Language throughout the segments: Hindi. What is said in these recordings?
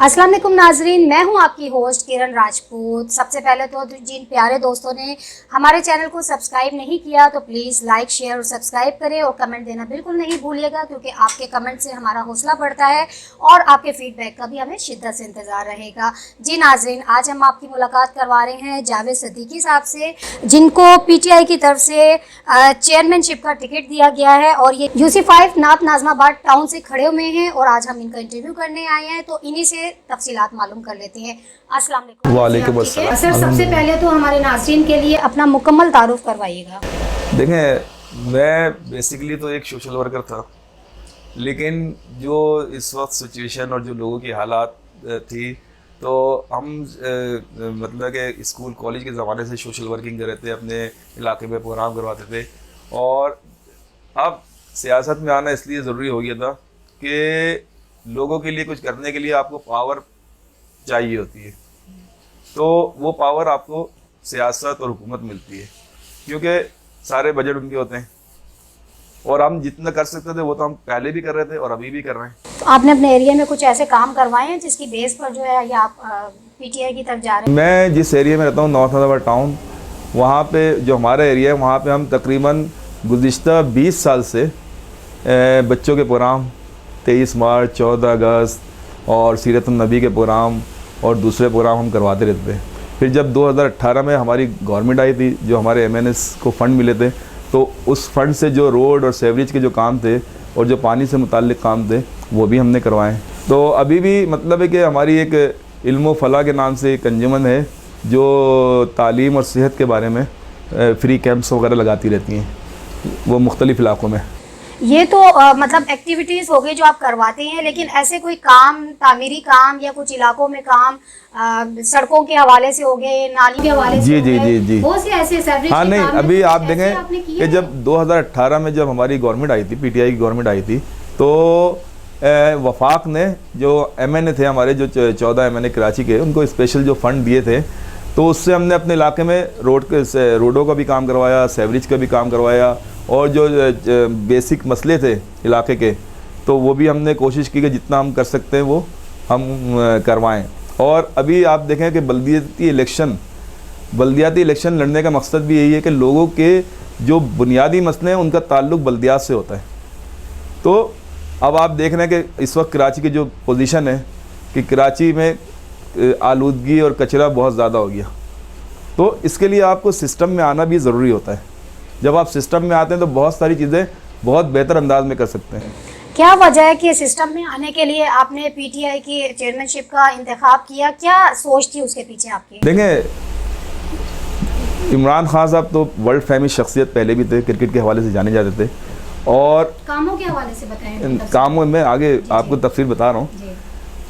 अस्सलाम वालेकुम नाजरीन, मैं हूं आपकी होस्ट किरण राजपूत। सबसे पहले तो जिन प्यारे दोस्तों ने हमारे चैनल को सब्सक्राइब नहीं किया तो प्लीज़ लाइक शेयर और सब्सक्राइब करें और कमेंट देना बिल्कुल नहीं भूलिएगा, क्योंकि आपके कमेंट से हमारा हौसला बढ़ता है और आपके फीडबैक का भी हमें शिद्दत से इंतज़ार रहेगा। जी नाजरीन, आज हम आपकी मुलाकात करवा रहे हैं जावेद सिद्दीकी साहब से, जिनको PTI की तरफ से चेयरमैनशिप का टिकट दिया गया है और ये UC5 नात नाजमाबाद टाउन से खड़े हुए हैं और आज हम इनका इंटरव्यू करने आए हैं, तो इन्हीं से तफसीलात मालूम कर लेते हैं। अस्सलाम वालेकुम। वालेकुम अस्सलाम। सर, सबसे पहले तो हमारे नाज़रीन के लिए अपना मुकम्मल तारुफ करवाइएगा। देखें, मैं बेसिकली तो एक सोशल वर्कर था, लेकिन जो इस वक्त सिचुएशन और जो लोगों की हालात थी, तो हम मतलब कि स्कूल कॉलेज के ज़माने से सोशल वर्किंग कर रहे थे, अपने इलाके में प्रोग्राम करवाते थे। और अब सियासत में आना इसलिए ज़रूरी हो गया था कि लोगों के लिए कुछ करने के लिए आपको पावर चाहिए होती है, तो वो पावर आपको सियासत और हुकूमत मिलती है, क्योंकि सारे बजट उनके होते हैं और हम जितना कर सकते थे वो तो हम पहले भी कर रहे थे और अभी भी कर रहे हैं। तो आपने अपने एरिया में कुछ ऐसे काम करवाए हैं जिसकी बेस पर जो है या आप PTI की तरफ जा रहे हैं? मैं जिस एरिया में रहता हूँ, नॉर्थ नाज़ाबाद टाउन, वहाँ पे जो हमारा एरिया है, वहाँ पे हम तकरीबन गुज़िश्ता 20 साल से बच्चों के प्रोग्राम 23 मार्च, 14 अगस्त और सीरत-उन-नबी के प्रोग्राम और दूसरे प्रोग्राम हम करवाते रहते थे। फिर जब 2018 में हमारी गवर्नमेंट आई थी, जो हमारे MNS को फ़ंड मिले थे, तो उस फंड से जो रोड और सेवरेज के जो काम थे और जो पानी से मुताल्लिक़ काम थे वो भी हमने करवाए। तो अभी भी मतलब है कि हमारी एक इल्म व फलाह के नाम से एक अंजुमन है जो तालीम और सेहत के बारे में फ्री कैंप्स वगैरह लगाती रहती हैं, वो मुख्तलिफ़ इलाक़ों में। ये तो मतलब एक्टिविटीज़ हो गई जो आप करवाते हैं, लेकिन ऐसे कोई काम, तामीरी काम या कुछ इलाकों में काम, सड़कों के हवाले से हो गए, नाली के हवाले से हो गए, जी बहुत से ऐसे सर्विस। हाँ, नहीं, अभी आप देखें कि जब 2018 में जब हमारी गवर्नमेंट आई थी, PTI की गवर्नमेंट आई थी, तो वफाक ने जो MNA थे हमारे, जो 14 MNA कराची के, उनको स्पेशल जो फ़ंड दिए थे, तो उससे हमने अपने इलाके में रोडों का भी काम करवाया, सेवरेज का भी काम करवाया और जो बेसिक मसले थे इलाके के, तो वो भी हमने कोशिश की कि जितना हम कर सकते हैं वो हम करवाएं। और अभी आप देखें कि बल्दियाती इलेक्शन लड़ने का मकसद भी यही है कि लोगों के जो बुनियादी मसले हैं उनका ताल्लुक़ बल्दियात से होता है। तो अब आप देख रहे हैं कि इस वक्त कराची की जो पोजीशन है कि कराची में आलूदगी और कचरा बहुत ज़्यादा हो गया, तो इसके लिए आपको सिस्टम में आना भी ज़रूरी होता है। जब आप सिस्टम में आते हैं तो बहुत सारी चीज़ें बहुत बेहतर अंदाज में कर सकते हैं। क्या वजह है कि सिस्टम में आने के लिए आपने PTI की चेयरमैनशिप का इंतखाब किया? क्या सोच थी उसके पीछे आपकी? देखें, इमरान खान साहब तो वर्ल्ड फेमस शख्सियत पहले भी थे, क्रिकेट के हवाले से जाने जाते थे, और कामों के हवाले से बताएं। कामों में आगे आपको तफसीर बता रहा हूँ।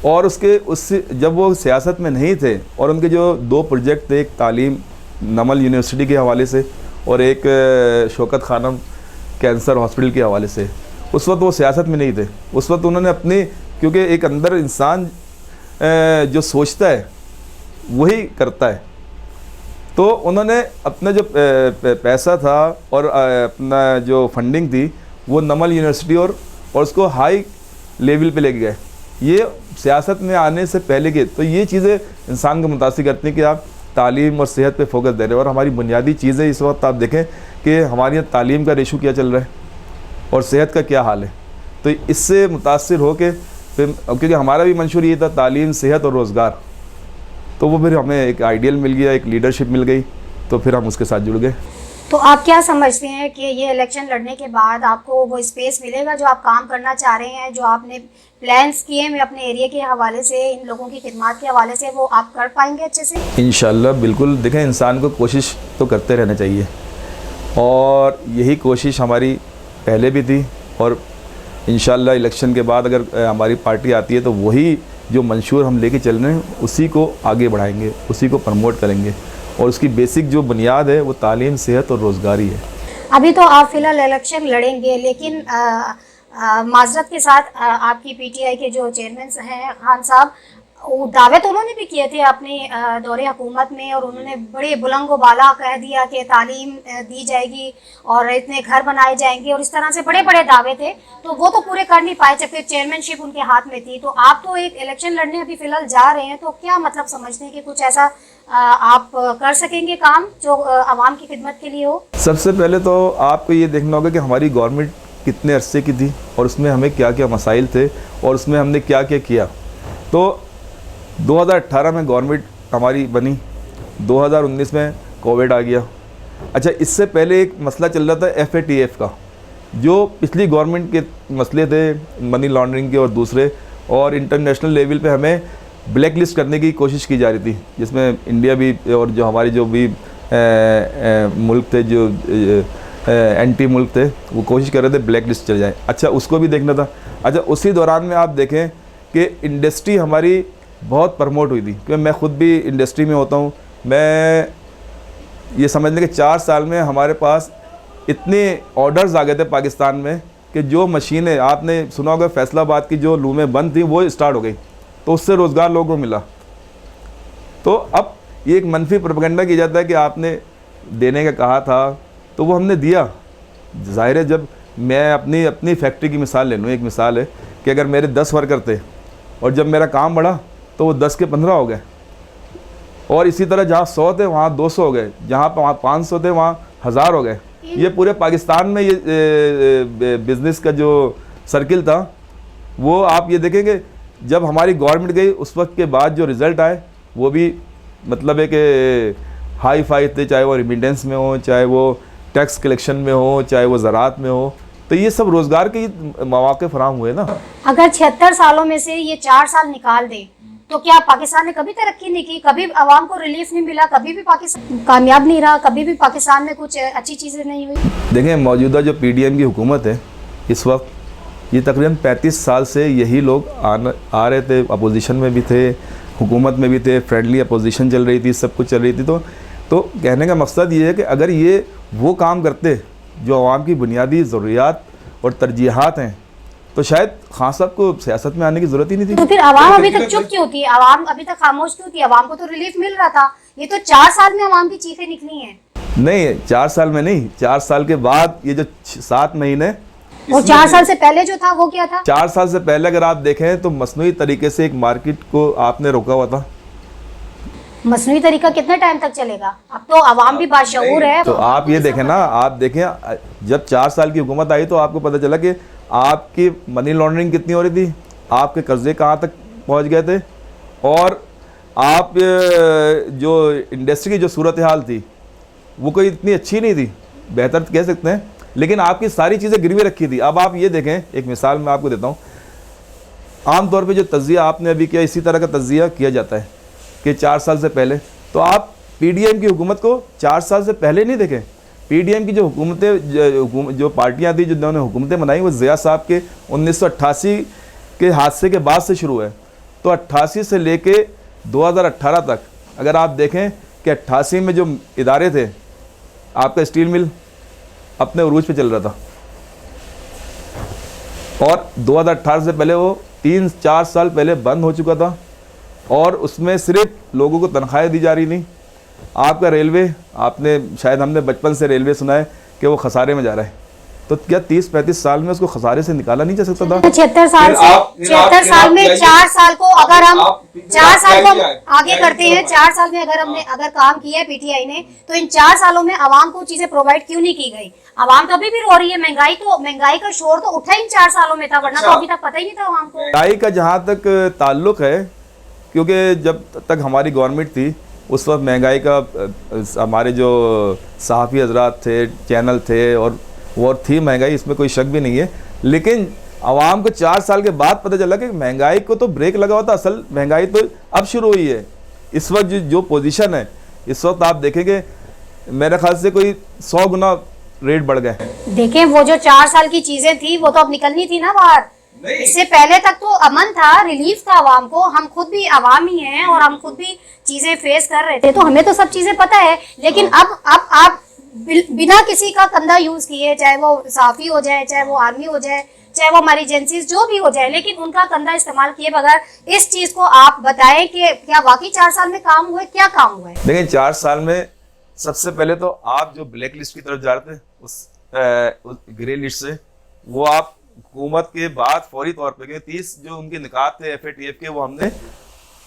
और उससे जब वो सियासत में नहीं थे और उनके जो 2 प्रोजेक्ट थे, एक तालीम नमल यूनिवर्सिटी के हवाले से और एक शौकत खानम कैंसर हॉस्पिटल के हवाले से, उस वक्त वो सियासत में नहीं थे। उस वक्त उन्होंने अपनी, क्योंकि एक अंदर इंसान जो सोचता है वही करता है, तो उन्होंने अपना जो पैसा था और अपना जो फंडिंग थी वो नमल यूनिवर्सिटी और उसको हाई लेवल पे लेके गए। ये सियासत में आने से पहले के, तो ये चीज़ें इंसान को मुतासिर करती हैं कि आप तालीम और सेहत पे फोकस दे रहे हैं। और हमारी बुनियादी चीज़ें इस वक्त आप देखें कि हमारे यहाँ तालीम का रेशो क्या चल रहा है और सेहत का क्या हाल है, तो इससे मुतासिर हो के फिर, क्योंकि हमारा भी मंशूर ये था तालीम, सेहत और रोज़गार, तो वो फिर हमें एक आइडियल मिल गया, एक लीडरशिप मिल गई, तो फिर हम उसके साथ जुड़ गए। तो आप क्या समझते हैं कि ये इलेक्शन लड़ने के बाद आपको वो स्पेस मिलेगा जो आप काम करना चाह रहे हैं, जो आपने प्लान्स किए हैं अपने एरिया के हवाले से, इन लोगों की खिदमत के हवाले से, वो आप कर पाएंगे अच्छे से? इंशाल्लाह बिल्कुल। देखें, इंसान को कोशिश तो करते रहना चाहिए और यही कोशिश हमारी पहले भी थी, और इंशाल्लाह इलेक्शन के बाद अगर हमारी पार्टी आती है तो वही जो मंशूर हम लेके चल रहे हैं उसी को आगे बढ़ाएंगे, उसी को प्रमोट करेंगे, और उसकी बेसिक जो बुनियाद है वो तालीम, सेहत और रोज़गारी है। अभी तो आप फ़िलहाल इलेक्शन लड़ेंगे, लेकिन माजरत के साथ आपकी PTI के जो चेयरमैन हैं खान साहब, वो दावे तो उन्होंने भी किए थे अपने दौरे हुकूमत में, और उन्होंने बड़े बुलंद बाला कह दिया कि तालीम दी जाएगी और इतने घर बनाए जाएंगे, और इस तरह से बड़े बड़े दावे थे। तो वो तो पूरे कर नहीं पाए जबकि चेयरमैनशिप उनके हाथ में थी। तो आप तो एक इलेक्शन लड़ने अभी फिलहाल जा रहे हैं, तो क्या मतलब समझते हैं कि कुछ ऐसा आप कर सकेंगे काम जो आवाम की खिदमत के लिए हो? सबसे पहले तो आपको ये देखना होगा कि हमारी गवर्नमेंट कितने अरसे की थी और उसमें हमें क्या क्या मसाइल थे और उसमें हमने क्या क्या किया। तो 2018 में गवर्नमेंट हमारी बनी, 2019 में कोविड आ गया। अच्छा, इससे पहले एक मसला चल रहा था FATF का, जो पिछली गवर्नमेंट के मसले थे मनी लॉन्ड्रिंग के और दूसरे, और इंटरनेशनल लेवल पे हमें ब्लैक लिस्ट करने की कोशिश की जा रही थी, जिसमें इंडिया भी और जो हमारे जो भी मुल्क थे, जो एंटी मुल्क थे, वो कोशिश कर रहे थे ब्लैक लिस्ट चल जाए। अच्छा, उसको भी देखना था। अच्छा, उसी दौरान में आप देखें कि इंडस्ट्री हमारी बहुत प्रमोट हुई थी, क्योंकि मैं ख़ुद भी इंडस्ट्री में होता हूँ। मैं ये समझ लें कि 4 साल में हमारे पास इतने ऑर्डर्स आ गए थे पाकिस्तान में कि जो मशीनें आपने सुना होगा फैसलाबाद की जो लूमें बंद थी वो स्टार्ट हो गई, तो उससे रोज़गार लोगों को मिला। तो अब ये एक मनफी प्रोपेगेंडा किया जाता है कि आपने देने का कहा था तो वो हमने दिया। ज़ाहिर है, जब मैं अपनी फैक्ट्री की मिसाल ले लूँ, एक मिसाल है कि अगर मेरे 10 वर्कर थे और जब मेरा काम बढ़ा तो वो 10 के 15 हो गए, और इसी तरह जहाँ 100 थे वहाँ 200 हो गए, जहाँ 500 थे वहाँ 1000 हो गए। ये पूरे पाकिस्तान में ये बिज़नेस का जो सर्किल था, वो आप ये देखेंगे जब हमारी गवर्नमेंट गई उस वक्त के बाद जो रिज़ल्ट आए वो भी मतलब है कि हाई फाई थे, चाहे वो रिमिटेंस में हो, चाहे वो टैक्स कलेक्शन में हो, चाहे वो ज़राअत में हो। तो ये सब रोज़गार के मौके फराहम हुए ना। अगर 76 सालों में से ये 4 साल निकाल दें तो क्या पाकिस्तान ने कभी तरक्की नहीं की, कभी आवाम को रिलीफ नहीं मिला, कभी भी पाकिस्तान कामयाब नहीं रहा, कभी भी पाकिस्तान में कुछ अच्छी चीज़ें नहीं हुई? देखें, मौजूदा जो PDM की हुकूमत है इस वक्त, ये तकरीबन 35 साल से यही लोग आ रहे थे, अपोजिशन में भी थे, हुकूमत में भी थे, फ्रेंडली अपोजिशन चल रही थी, सब कुछ चल रही थी। तो कहने का मकसद ये है कि अगर ये वो काम करते जो आवाम की बुनियादी ज़रूरियात और तरजीहात हैं, तो शायद खान साहब को सियासत में आने की ज़रूरत ही नहीं थी। तो फिर आवाम अभी तक चुप क्यों थी? आवाम अभी तक खामोश क्यों थी? आवाम को तो रिलीफ मिल रहा था। ये तो 4 साल में आवाम की चीखें निकली हैं। नहीं, 4 साल में नहीं, 4 साल के बाद ये जो 7 महीने, और 4 साल से पहले जो था वो क्या था? 4 साल से पहले अगर आप देखें तो मसनूई तरीके से एक मार्केट को आपने रोका हुआ था। मसनूई तरीका कितने टाइम तक चलेगा? अब तो आवाम भी बाशऊर है। तो आप ये देखें ना, आप देखें जब 4 साल की हुकूमत आई तो आपको पता चला कि आपकी मनी लॉन्ड्रिंग कितनी हो रही थी, आपके कर्जे कहाँ तक पहुँच गए थे, और आप जो इंडस्ट्री की जो सूरत हाल थी वो कोई इतनी अच्छी नहीं थी, बेहतर कह सकते हैं, लेकिन आपकी सारी चीज़ें गिरवी रखी थी। अब आप ये देखें, एक मिसाल मैं आपको देता हूँ। आम तौर पे जो तज्जिया आपने अभी किया, इसी तरह का तज्जिया किया जाता है कि 4 साल से पहले। तो आप PDM की हुकूमत को 4 साल से पहले नहीं देखें। PDM की जो हुकूमतें, जो पार्टियाँ थी जिन्होंने हुकूमतें बनाई, वो ज़िया साहब के 1988 के हादसे के बाद से शुरू है। तो 88 से लेके 2018 तक अगर आप देखें कि 88 में जो इदारे थे, आपका स्टील मिल अपने उरूज पे चल रहा था, और 2018 से पहले वो 3-4 साल पहले बंद हो चुका था, और उसमें सिर्फ लोगों को तनख्वाहें दी जा रही थी। आपका रेलवे, आपने शायद, हमने बचपन से रेलवे सुना है कि वो खसारे में जा रहा है, तो क्या 30-35 साल में उसको खसारे से निकाला नहीं जा सकता था? 76 साल से 76 साल में 4 साल को अगर हम 4 साल को आगे करते हैं, 4 साल में अगर हमने अगर काम किया है PTI ने, तो इन 4 सालों में आवाम को चीजें प्रोवाइड क्यों नहीं की गई? आवाम तो अभी भी रो रही है। महंगाई का शोर तो उठा इन 4 सालों में था, वरना तो अभी तक पता ही नहीं था आवाम को। महंगाई का जहाँ तक ताल्लुक है, क्योंकि जब तक हमारी गवर्नमेंट थी उस वक्त महंगाई का हमारे जो सहाफ़ी हजरात थे, चैनल थे, और वो थी महंगाई, इसमें कोई शक भी नहीं है। लेकिन आवाम को 4 साल के बाद पता चला कि महंगाई को तो ब्रेक लगा हुआ था, असल महंगाई तो अब शुरू हुई है। इस वक्त जो पोजीशन है, इस वक्त आप देखेंगे मेरे ख्याल से कोई 100 गुना रेट बढ़ गए। देखें, वो जो 4 साल की चीजें थी वो तो अब निकलनी थी ना बाहर। इससे पहले तक तो अमन था, रिलीफ था आवाम को। हम खुद भी आवाम ही हैं और हम खुद भी चीजें फेस कर रहे थे, तो हमें तो सब चीजें पता है। लेकिन अब आप बिना किसी का कंधा यूज किए, चाहे वो साफी हो जाए, चाहे वो आर्मी हो जाए, चाहे वो हमारी एजेंसीज जो भी हो जाए, लेकिन उनका कंधा इस्तेमाल किए बगैर इस चीज को आप बताएं कि क्या वाकई 4 साल में काम हुआ है, क्या काम हुआ है? देखिए 4 साल में सबसे पहले तो आप जो ब्लैक लिस्ट की तरफ जा रहे थे उस ग्रे लिस्ट से वो आप हुकूमत के बाद फौरी तौर पे, क्योंकि 30 जो उनके निकात थे FATF के वो हमने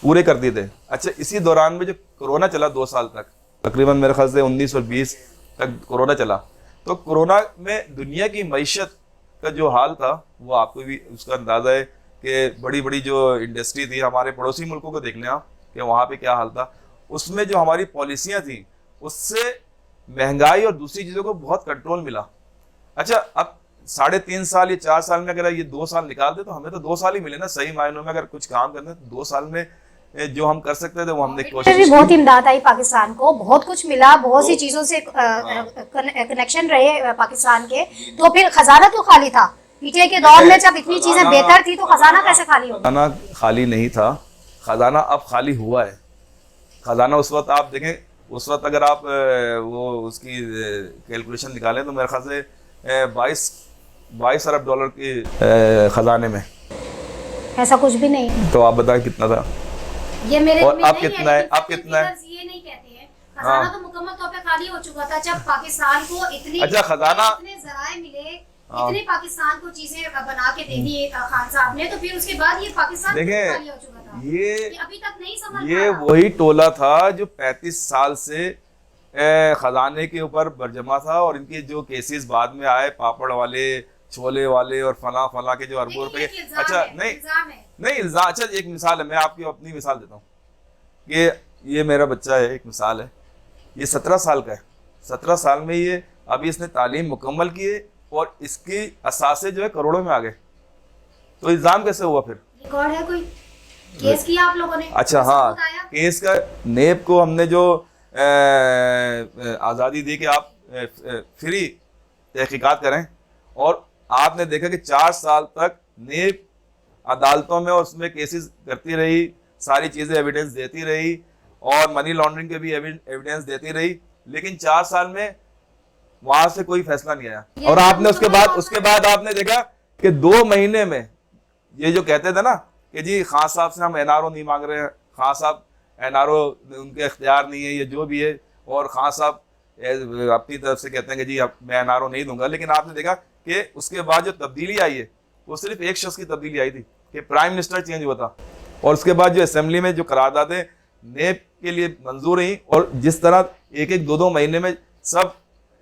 पूरे कर दिए थे। अच्छा, इसी दौरान में जो कोरोना चला 2 साल तक, तकरीबन मेरे ख्याल से 19 और 20 तक कोरोना चला, तो कोरोना में दुनिया की मईशत का जो हाल था वो आपको भी उसका अंदाज़ा है कि बड़ी बड़ी जो इंडस्ट्री थी, हमारे पड़ोसी मुल्कों को देख लें आप कि वहाँ पे क्या हाल था। उसमें जो हमारी पॉलिसियाँ थी उससे महंगाई और दूसरी चीज़ों को बहुत कंट्रोल मिला। अच्छा, अब 3.5 साल या 4 साल में अगर ये 2 साल निकाल दे तो हमें तो 2 साल ही मिले ना सही मायनों में। अगर कुछ काम करना है तो 2 साल में जो हम कर सकते थे वो हमने कोशिश भी बहुत इमदाद आई पाकिस्तान को, बहुत कुछ मिला, बहुत सी चीजों से कनेक्शन रहे पाकिस्तान के, तो फिर खजाना तो खाली था। पीटीआई के दौर में जब इतनी चीजें बेहतर थी तो खजाना कैसे खाली होगा? खजाना खाली नहीं था, खजाना अब खाली हुआ है। खजाना उस वक्त आप देखें, उस वक्त अगर आप वो उसकी कैलकुलेशन निकालें तो मेरे ख्याल से 22 अरब डॉलर के खजाने में। ऐसा कुछ भी नहीं। तो आप बताएं कितना था ये मेरे और अब कितना है? अब कितना है? ये नहीं कहते हैं खजाना तो मुकम्मल तौर पे खाली हो चुका था जब पाकिस्तान को इतनी अच्छा खजाना इतने जराए मिले, इतने पाकिस्तान को चीजें बना के दे दी खान साहब ने, तो फिर उसके बाद ये पाकिस्तान खाली हो चुका था। ये अभी तक नहीं समझ ये वही टोला था जो 35 साल से खजाने के ऊपर बरजमा था, और इनके जो केसेस बाद में आए, पापड़ वाले, छोले वाले और फला के जो अरबों रुपए। अच्छा नहीं इल्जाम, अच्छा एक मिसाल है, मैं आपकी अपनी मिसाल देता हूँ कि ये मेरा बच्चा है, एक मिसाल है, ये 17 साल का है। 17 साल में ये अभी इसने तालीम मुकम्मल की है और इसकी असासे जो है करोड़ों में आ गए, तो इल्जाम कैसे हुआ फिर? रिकॉर्ड है कोई केस किया आप लोगों ने? अच्छा हाँ, केस का नेब को हमने जो आज़ादी दी कि आप फ्री तहकीकात करें, और आपने देखा कि 4 साल तक नेब अदालतों में और उसमें केसेस करती रही, सारी चीज़ें एविडेंस देती रही और मनी लॉन्ड्रिंग के भी एविडेंस देती रही, लेकिन 4 साल में वहां से कोई फैसला नहीं आया। और आपने उसके बाद आपने देखा कि 2 महीने में ये जो कहते थे ना कि जी खान साहब से हम NRO नहीं मांग रहे हैं, खान साहब NRO उनके इख्तियार नहीं है, ये जो भी है, और खान साहब अपनी तरफ से कहते हैं कि जी अब मैं NRO नहीं दूंगा, लेकिन आपने देखा कि उसके बाद जो तब्दीली आई है वो सिर्फ एक शख्स की तब्दीली आई थी कि प्राइम मिनिस्टर चेंज हुआ था, और उसके बाद जो असेंबली में जो करारदादें नेब के लिए मंजूर हुई, और जिस तरह 1-2 महीने में सब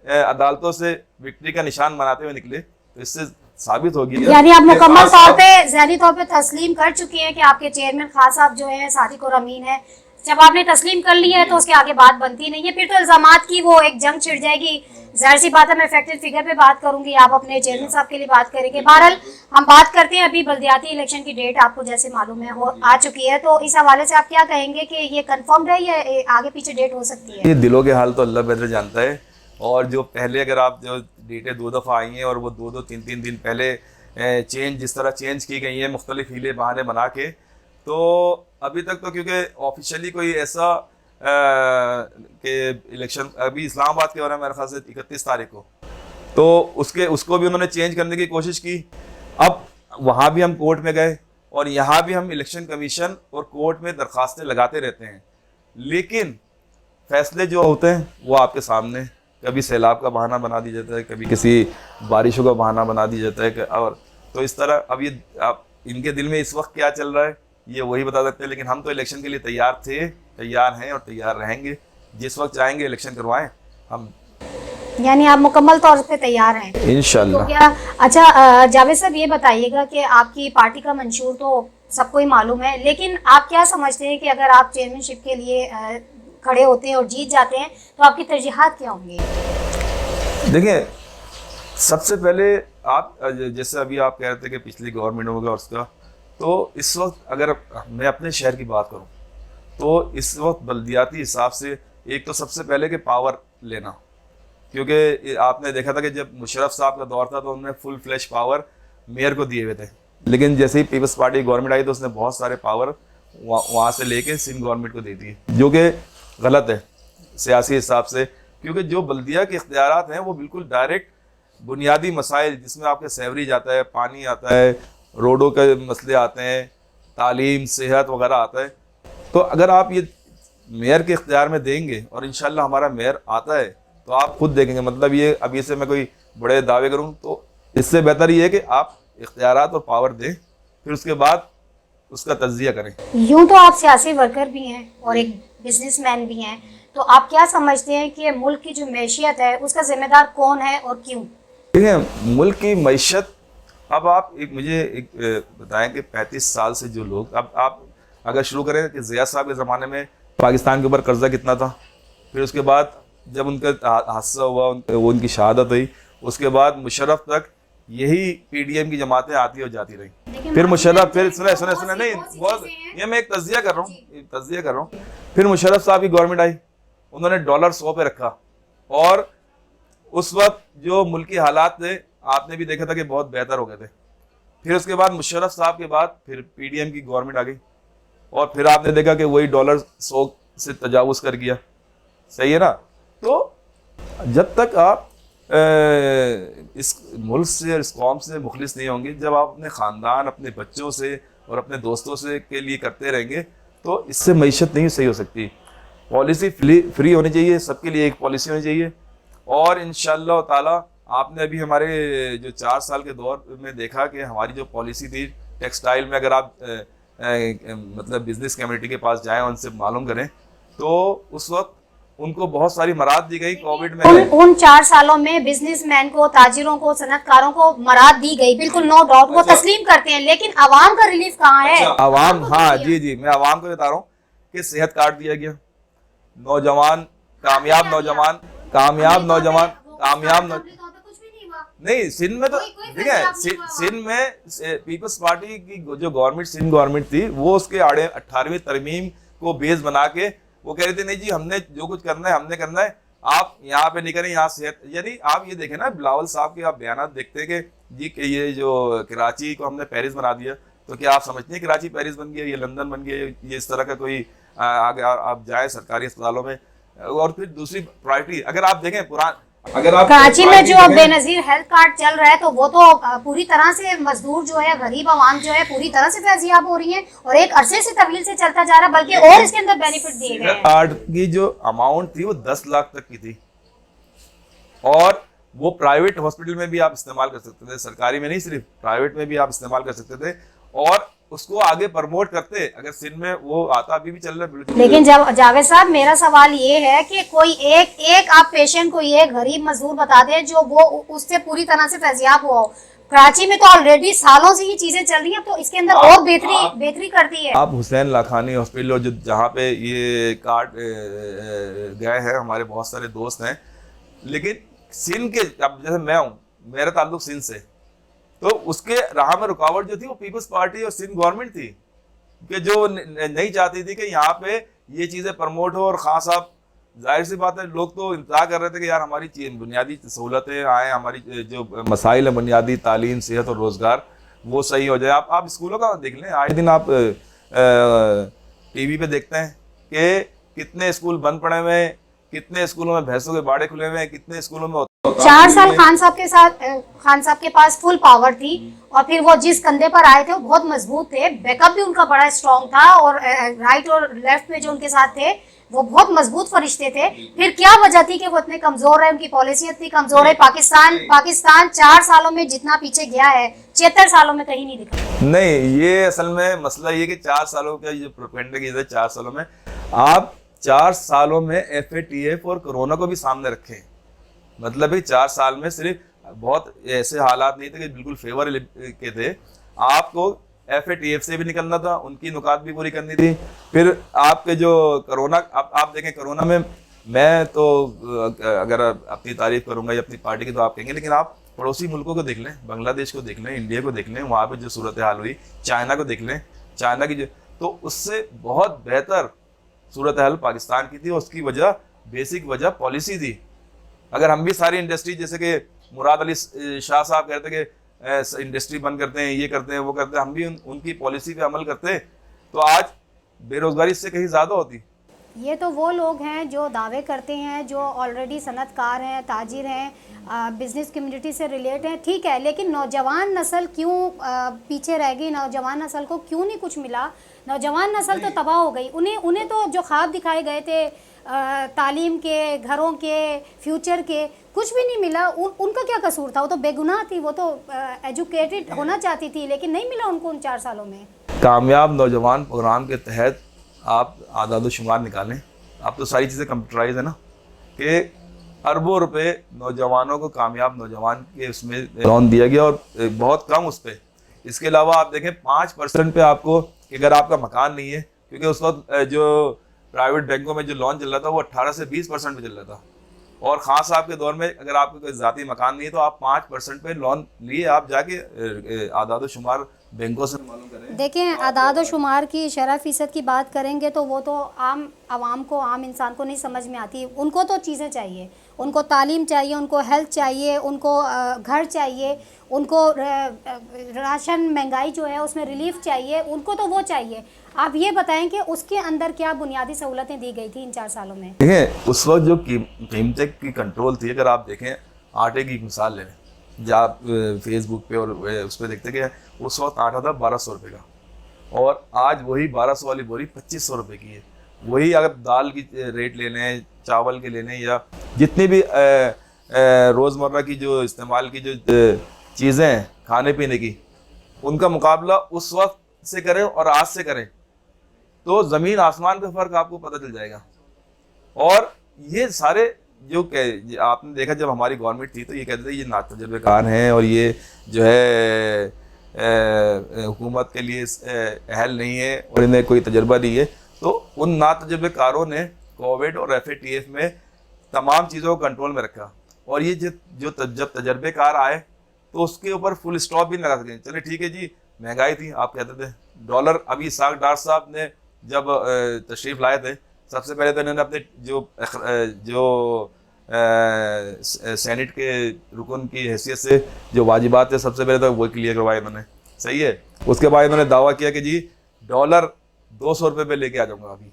अदालतों से विक्ट्री का निशान बनाते हुए निकले, तो इससे साबित हो गया। यानी आप मुकम्मल तौर पे ज़हनी तौर पे तस्लीम कर चुके हैं कि आपके चेयरमैन खान साहब जो है सादिक और अमीन है। जब आपने तस्लीम कर लिया है तो उसके आगे बात बनती नहीं है, फिर तो इल्जामात की वो एक जंग छिड़ जाएगी। जाहिर सी बात है, मैं इफेक्टिव फिगर पे बात करूंगी, आप अपने चेयरमैन साहब के लिए बात करेंगे। बहरहाल हम बात करते हैं, अभी बल्दियाती इलेक्शन की डेट आपको जैसे मालूम है वो आ चुकी है, तो इस हवाले से आप क्या कहेंगे कि ये कंफर्म है या आगे पीछे डेट हो सकती है? ये दिलों के हाल तो अल्लाह बेहतर जानता है, और जो पहले अगर आप जो डेटें 2 दफ़ा आई हैं और वो 2-2, 3-3 दिन पहले जिस तरह चेंज की गई हैं मुख्तलिफ हीले बहाने बना के, तो अभी तक तो क्योंकि ऑफिशियली कोई ऐसा कि इलेक्शन अभी इस्लामाबाद के हो रहा है मेरे ख्याल से 31 तारीख को, तो उसको भी उन्होंने चेंज करने की कोशिश की। अब वहाँ भी हम कोर्ट में गए और यहाँ भी हम इलेक्शन कमीशन और कोर्ट में दरख्वास्तें लगाते रहते हैं, लेकिन फैसले जो होते हैं वो आपके सामने, कभी सैलाब का बहाना बना दिया जाता है, कभी किसी बारिशों का बहाना बना दिया जाता है, और तो इस तरह अब ये आप इनके दिल में इस वक्त क्या चल रहा है ये वही बता सकते हैं। लेकिन हम तो इलेक्शन के लिए तैयार थे, तैयार हैं और तैयार रहेंगे, जिस वक्त चाहेंगे इलेक्शन करवाएं हम। यानी आप मुकम्मल तौर पे तैयार हैं इंशाल्लाह। तो क्या अच्छा जावेद साहब ये बताइएगा कि आपकी पार्टी का मंशूर तो सबको ही मालूम है, लेकिन आप क्या समझते हैं कि अगर आप चेयरमैनशिप के लिए खड़े होते हैं और जीत जाते हैं तो आपकी तरजीहात क्या होंगी? देखिए, सबसे पहले आप जैसे अभी आप कह रहे थे कि पिछली गवर्नमेंट होगा और उसका, तो इस वक्त अगर मैं अपने शहर की बात करूं तो इस वक्त बल्दियाती हिसाब से एक तो सबसे पहले कि पावर लेना, क्योंकि आपने देखा था कि जब मुशर्रफ साहब का दौर था तो उन्होंने फुल फ्लैश पावर मेयर को दिए हुए थे, लेकिन जैसे ही पीपल्स पार्टी गवर्नमेंट आई तो उसने बहुत सारे पावर वहाँ से लेके सिंध गवर्नमेंट को दे दिए, जो कि गलत है सियासी हिसाब से, क्योंकि जो बल्दिया के इख्तियारात हैं वो बिल्कुल डायरेक्ट बुनियादी मसाइल जिसमें आपके सैवरेज आता है, पानी आता है, रोडों के मसले आते हैं, तालीम, सेहत वगैरह आता है। तो अगर आप ये मेयर के इख्तियार में देंगे और इंशाल्लाह हमारा मेयर आता है तो आप खुद देखेंगे, मतलब ये अभी से मैं कोई बड़े दावे करूं तो इससे बेहतर ये है कि आप इख्तियारात और पावर दें, फिर उसके बाद उसका तज्जिया करें। यूं तो आप सियासी वर्कर भी हैं और एक बिजनेसमैन भी हैं, तो आप क्या समझते हैं कि मुल्क की जो मैशियत है उसका जिम्मेदार कौन है और क्यों? देखिए, मुल्क की मईशत, अब आप मुझे बताएं कि 35 साल से जो लोग, अब आप अगर शुरू करें कि ज़िया साहब के ज़माने में पाकिस्तान के ऊपर कर्जा कितना था, फिर उसके बाद जब उनका हादसा हुआ, वो उनकी शहादत हुई, उसके बाद मुशर्रफ तक यही पीडीएम की जमातें आती और जाती रही। फिर मुशर्रफ, फिर सुने नहीं, बहुत ये मैं एक तज्जिया कर रहा हूँ, फिर मुशर्रफ साहब की गवर्नमेंट आई, उन्होंने डॉलर 100 पे रखा, और उस वक्त जो मुल्की हालात थे आपने भी देखा था कि बहुत बेहतर हो गए थे। फिर उसके बाद मुशर्रफ साहब के बाद फिर पीडीएम की गवर्नमेंट आ गई, और फिर आपने देखा कि वही डॉलर 100 से तजावुज़ कर गया। सही है ना? तो जब तक आप इस मुल्क से और इस कौम से मुखलिस नहीं होंगे, जब आप अपने ख़ानदान, अपने बच्चों से और अपने दोस्तों से के लिए करते रहेंगे, तो इससे मईशत नहीं सही हो सकती। पॉलिसी फ्री होनी चाहिए, सबके लिए एक पॉलिसी होनी चाहिए। और इंशाअल्लाह ताला आपने अभी हमारे जो 4 साल के दौर में देखा कि हमारी जो पॉलिसी थी टेक्सटाइल में, अगर आप मतलब बिजनेस कम्युनिटी के पास जाएं, उनसे मालूम करें, तो उस वक्त उनको बहुत सारी मराद दी गई कोविड में। उन 4 सालों में बिजनेसमैन को, ताजिरों को, सनतकारों को मराद दी गई, बिल्कुल नो डाउट, वो तस्लीम करते हैं, लेकिन आवाम का रिलीफ कहाँ है? आवाम, हाँ जी, मैं आवाम को बता रहा हूँ कि सेहत कार्ड दिया गया, नौजवान, कामयाब नौजवान नहीं, सिंध में तो देखिए, सिंध में पीपल्स पार्टी की जो गवर्नमेंट, सिंध गवर्नमेंट थी, वो उसके आड़े 18वीं तरमीम को बेस बना के वो कह रहे थे नहीं जी, हमने जो कुछ करना है हमने करना है, आप यहाँ पे नहीं करें, यहाँ सेहत। यानी आप ये देखें ना, बिलावल साहब के आप बयान देखते हैं कि जी कि ये जो कराची को हमने पेरिस बना दिया, तो क्या आप समझते हैं कराची पेरिस बन गया, ये लंदन बन गया, ये इस तरह का कोई आगे आप जाए सरकारी अस्पतालों में। और फिर दूसरी प्रायोरिटी अगर आप देखें, अगर आप कराची में जो बेनजीर हेल्थ कार्ड चल रहा है, तो वो तो पूरी तरह से मजदूर जो है, गरीब आवाम जो है, पूरी तरह से फैजियाब हो रही है, और एक अरसे से तवील से चलता जा रहा है, बल्कि और इसके अंदर बेनिफिट दिए गए हैं। कार्ड की जो अमाउंट थी वो 10 लाख तक की थी, और वो प्राइवेट हॉस्पिटल में भी आप इस्तेमाल कर सकते थे, सरकारी में नहीं, सिर्फ प्राइवेट में भी आप इस्तेमाल कर सकते थे, और उसको आगे प्रमोट करते। अगर सिंध में वो आता, अभी भी चल रहा है। लेकिन जब जावेद साहब, मेरा सवाल ये है कि कोई एक आप पेशेंट को ये गरीब मजदूर बता दें जो वो उससे पूरी तरह से फैजियाब हो। कराची में तो ऑलरेडी सालों से ये चीजें चल रही हैं, तो इसके अंदर और बेहतरी करती है। आप हुसैन लाखानी हॉस्पिटल, और जहाँ पे ये कार्ड गए हैं, हमारे बहुत सारे दोस्त हैं, लेकिन सिंध के, अब जैसे मैं हूँ, मेरा ताल्लुक सिंध से, तो उसके राह में रुकावट जो थी वो पीपल्स पार्टी और सिंध गवर्नमेंट थी, कि जो नहीं चाहती थी कि यहाँ पे ये चीज़ें प्रमोट हो। और खान साहब, जाहिर सी बात है, लोग तो इंतजार कर रहे थे कि यार हमारी बुनियादी सहूलतें आए, हमारी जो मसाइल है बुनियादी तालीम, सेहत और रोज़गार, वो सही हो जाए। आप स्कूलों का देख लें, आए दिन आप टीवी पे देखते हैं कि कितने स्कूल बंद पड़े हुए हैं, कितने स्कूलों में भैंसों के बाड़े खुले हुए हैं, कितने स्कूलों में 4 साल खान साहब के पास फुल पावर थी, और फिर वो जिस कंधे पर आए थे वो बहुत मजबूत थे, बैकअप भी उनका बड़ा स्ट्रॉन्ग था, और राइट और लेफ्ट में जो उनके साथ थे वो बहुत मजबूत फरिश्ते थे। फिर क्या वजह थी कि वो इतने कमजोर है, उनकी पॉलिसी इतनी कमजोर है? पाकिस्तान 4 सालों में जितना पीछे गया है, 76 सालों में कहीं नहीं दिखा। नहीं, ये असल में मसला ये कि 4 सालों का जो प्रोपेगेंडा की 4 सालों में, आप 4 सालों में FATF और कोरोना को भी सामने रखें। मतलब ही 4 साल में सिर्फ बहुत ऐसे हालात नहीं थे कि बिल्कुल फेवर के थे, आपको FATF से भी निकलना था, उनकी नुकात भी पूरी करनी थी। फिर आपके जो कोरोना, आप देखें कोरोना में, मैं तो अगर अपनी तारीफ करूंगा या अपनी पार्टी की तो आप कहेंगे, लेकिन आप पड़ोसी मुल्कों को देख लें, बांग्लादेश को देख लें, इंडिया को देख लें, वहाँ पे जो सूरत हाल हुई, चाइना को देख लें, चाइना की जो, तो उससे बहुत बेहतर सूरत हाल पाकिस्तान की थी, और उसकी वजह, बेसिक वजह पॉलिसी थी। अगर हम भी सारी इंडस्ट्री, जैसे कि मुराद अली शाह साहब कहते कि इंडस्ट्री बंद करते हैं, ये करते हैं, वो करते हैं, हम भी उनकी पॉलिसी पे अमल करते, तो आज बेरोजगारी इससे कहीं ज़्यादा होती। ये तो वो लोग हैं जो दावे करते हैं, जो ऑलरेडी सनतकार हैं, ताजिर हैं, बिज़नेस कम्युनिटी से रिलेट हैं, ठीक है, लेकिन नौजवान नस्ल क्यों पीछे रह गई? नौजवान नस्ल को क्यों नहीं कुछ मिला? नौजवान नस्ल तो तबाह हो गई। उन्हें तो जो ख्वाब दिखाए गए थे तालीम के, घरों के, फ्यूचर के, कुछ भी नहीं मिला। उनका क्या कसूर था? वो तो बेगुनाह थी, वो तो एजुकेटेड होना चाहती थी, लेकिन नहीं मिला उनको उन 4 सालों में। कामयाब नौजवान प्रोग्राम के तहत आप आदाद शुमार निकालें, आप तो सारी चीज़ें कंप्यूटराइज है ना, कि अरबों रुपए नौजवानों को, कामयाब नौजवान के उसमें लोन दिया गया और बहुत कम उस पर। इसके अलावा आप देखें 5% पे आपको, कि अगर आपका मकान नहीं है, क्योंकि उस वक्त जो प्राइवेट बैंकों में जो लोन चल रहा था वो 18 से 20% पे चल रहा था, और खान साहब के दौर में अगर आपको कोई ज़ाती मकान नहीं है तो आप 5% पे लोन लिए, आप जाके आदाद शुमार बैंकों से मालूम करें। देखें, आदाद शुमार की शरह फ़ीसद की बात करेंगे तो वो तो आम आवाम को, आम इंसान को नहीं समझ में आती। उनको तो चीज़ें चाहिए, उनको तालीम चाहिए, उनको हेल्थ चाहिए, उनको घर चाहिए, उनको राशन महंगाई जो है उसमें रिलीफ चाहिए, उनको तो वो चाहिए। आप ये बताएं कि उसके अंदर क्या बुनियादी सहूलतें दी गई थी इन 4 सालों में? देखें, उस वक्त जो कीमतें की कंट्रोल थी, अगर आप देखें आटे की मिसाल ले लें, जब आप फेसबुक पे और उस पर देखते कि उस वक्त आटा था 1200 रुपये का, और आज वही 1200 वाली बोरी 2500 रुपये की है। वही अगर दाल की रेट ले लें, चावल के ले लें, या जितनी भी रोज़मर्रा की जो इस्तेमाल की जो चीज़ें हैं खाने पीने की, उनका मुकाबला उस वक्त से करें और आज से करें तो ज़मीन आसमान का फ़र्क आपको पता चल जाएगा। और ये सारे जो आपने देखा, जब हमारी गवर्नमेंट थी तो ये कहते थे ये नातजुर्बेकार हैं और ये जो है हुकूमत के लिए अहल नहीं है और इन्हें कोई तजर्बा नहीं है। तो उन नातजुर्बेकारों ने कोविड और FATF में तमाम चीज़ों को कंट्रोल में रखा, और ये जब तजर्बेकार आए तो उसके ऊपर फुल स्टॉप भी नहीं लगा सकें। चले ठीक है जी, महंगाई थी, आप कहते थे डॉलर, अभी इसाक डार साहब ने जब तशरीफ़ लाए थे, सबसे पहले तो इन्होंने अपने जो सेनेट के रुकन की हैसियत से जो वाजिबात है, सबसे पहले तो वो क्लियर करवाए इन्होंने, सही है। उसके बाद इन्होंने दावा किया कि जी डॉलर 200 रुपये पे लेके आ जाऊंगा। अभी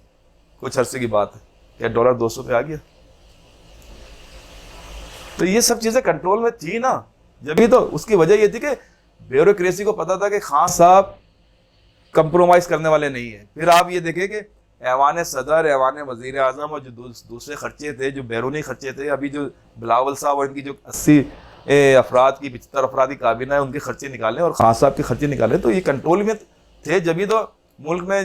कुछ अरसे की बात है, क्या डॉलर 200 पे आ गया? तो ये सब चीज़ें कंट्रोल में थी ना, जब भी। तो उसकी वजह ये थी कि ब्यूरोक्रेसी को पता था कि खान साहब कंप्रोमाइज़ करने वाले नहीं है। फिर आप ये देखें कि ऐवान सदर, ऐवान वज़ीर आज़म और जो दूसरे खर्चे थे, जो बैरूनी खर्चे थे, अभी जो बिलावल साहब और इनकी जो 80 अफराद की 75 अफराद की काबीना है, उनके खर्चे निकालें और खान साहब के खर्चे निकालें, तो ये कंट्रोल में थे। जब तो मुल्क में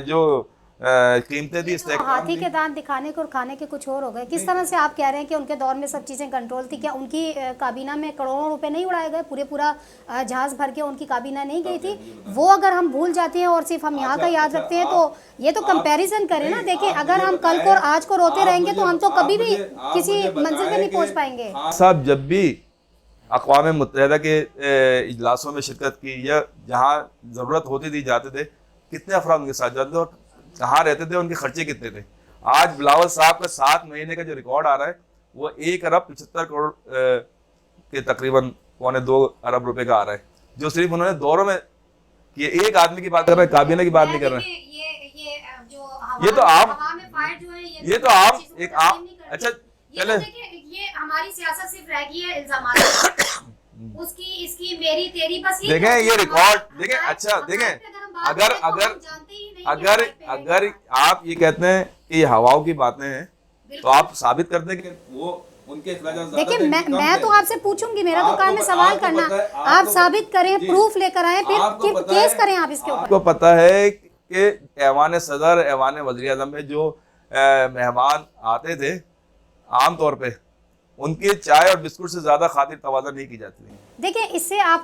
जो कीमतें थी, हाथी के दांत दिखाने को और खाने के कुछ और हो गए। किस तरह से आप कह रहे हैं कि उनके दौर में सब चीज़ें कंट्रोल थी? क्या उनकी काबीना में करोड़ों रुपए नहीं उड़ाए गए? पूरा जहाज़ भर के उनकी काबीना नहीं गई थी? वो अगर हम भूल जाते हैं और सिर्फ हम यहाँ का याद रखते हैं, तो ये तो कंपैरिजन करें ना। देखें, अगर हम कल को और आज को रोते रहेंगे तो हम तो कभी भी किसी मंजिल पे नहीं पहुँच पाएंगे। साहब जब भी अक़वाम मुत्तहिदा के इजलासों में शिरकत की, या जहाँ ज़रूरत होती थी जाते थे, कितने अफराद उनके साथ जाते थे और कहाँ रहते थे, उनके खर्चे कितने थे? आज बिलावल साहब का 7 महीने का जो रिकॉर्ड आ रहा है वो 1 अरब 75 करोड़ के तकरीबन 2.25 अरब रुपए का आ रहा है, जो सिर्फ उन्होंने दौरों में। ये एक आदमी की बात कर रहे हैं, काबीना की बात नहीं कर रहे हैं। ये तो आम, ये तो आम एक आम। अच्छा चले, ये हमारी सियासत सिर्फ रह गई है इल्जामात उसकी, इसकी, मेरी, तेरी, बस ये। देखें ये रिकॉर्ड, देखें, अच्छा देखें, अगर आप ये कहते हैं कि ये हवाओं की बातें हैं, तो आप साबित कर दें कि वो उनके खिलाफ। देखिए, मैं तो आपसे पूछूंगी, मेरा तो काम है सवाल करना। आप साबित करें, प्रूफ लेकर आए, फिर केस करें आप इसके ऊपर। आपको पता है कि ऐवान सदर, ऐवान वज़ीर आज़म में जो मेहमान आते थे, आम तौर पे उनके चाय और बिस्कुट से ज़्यादा खातिर तवाज़ा नहीं की जाती। देखिए, इससे आप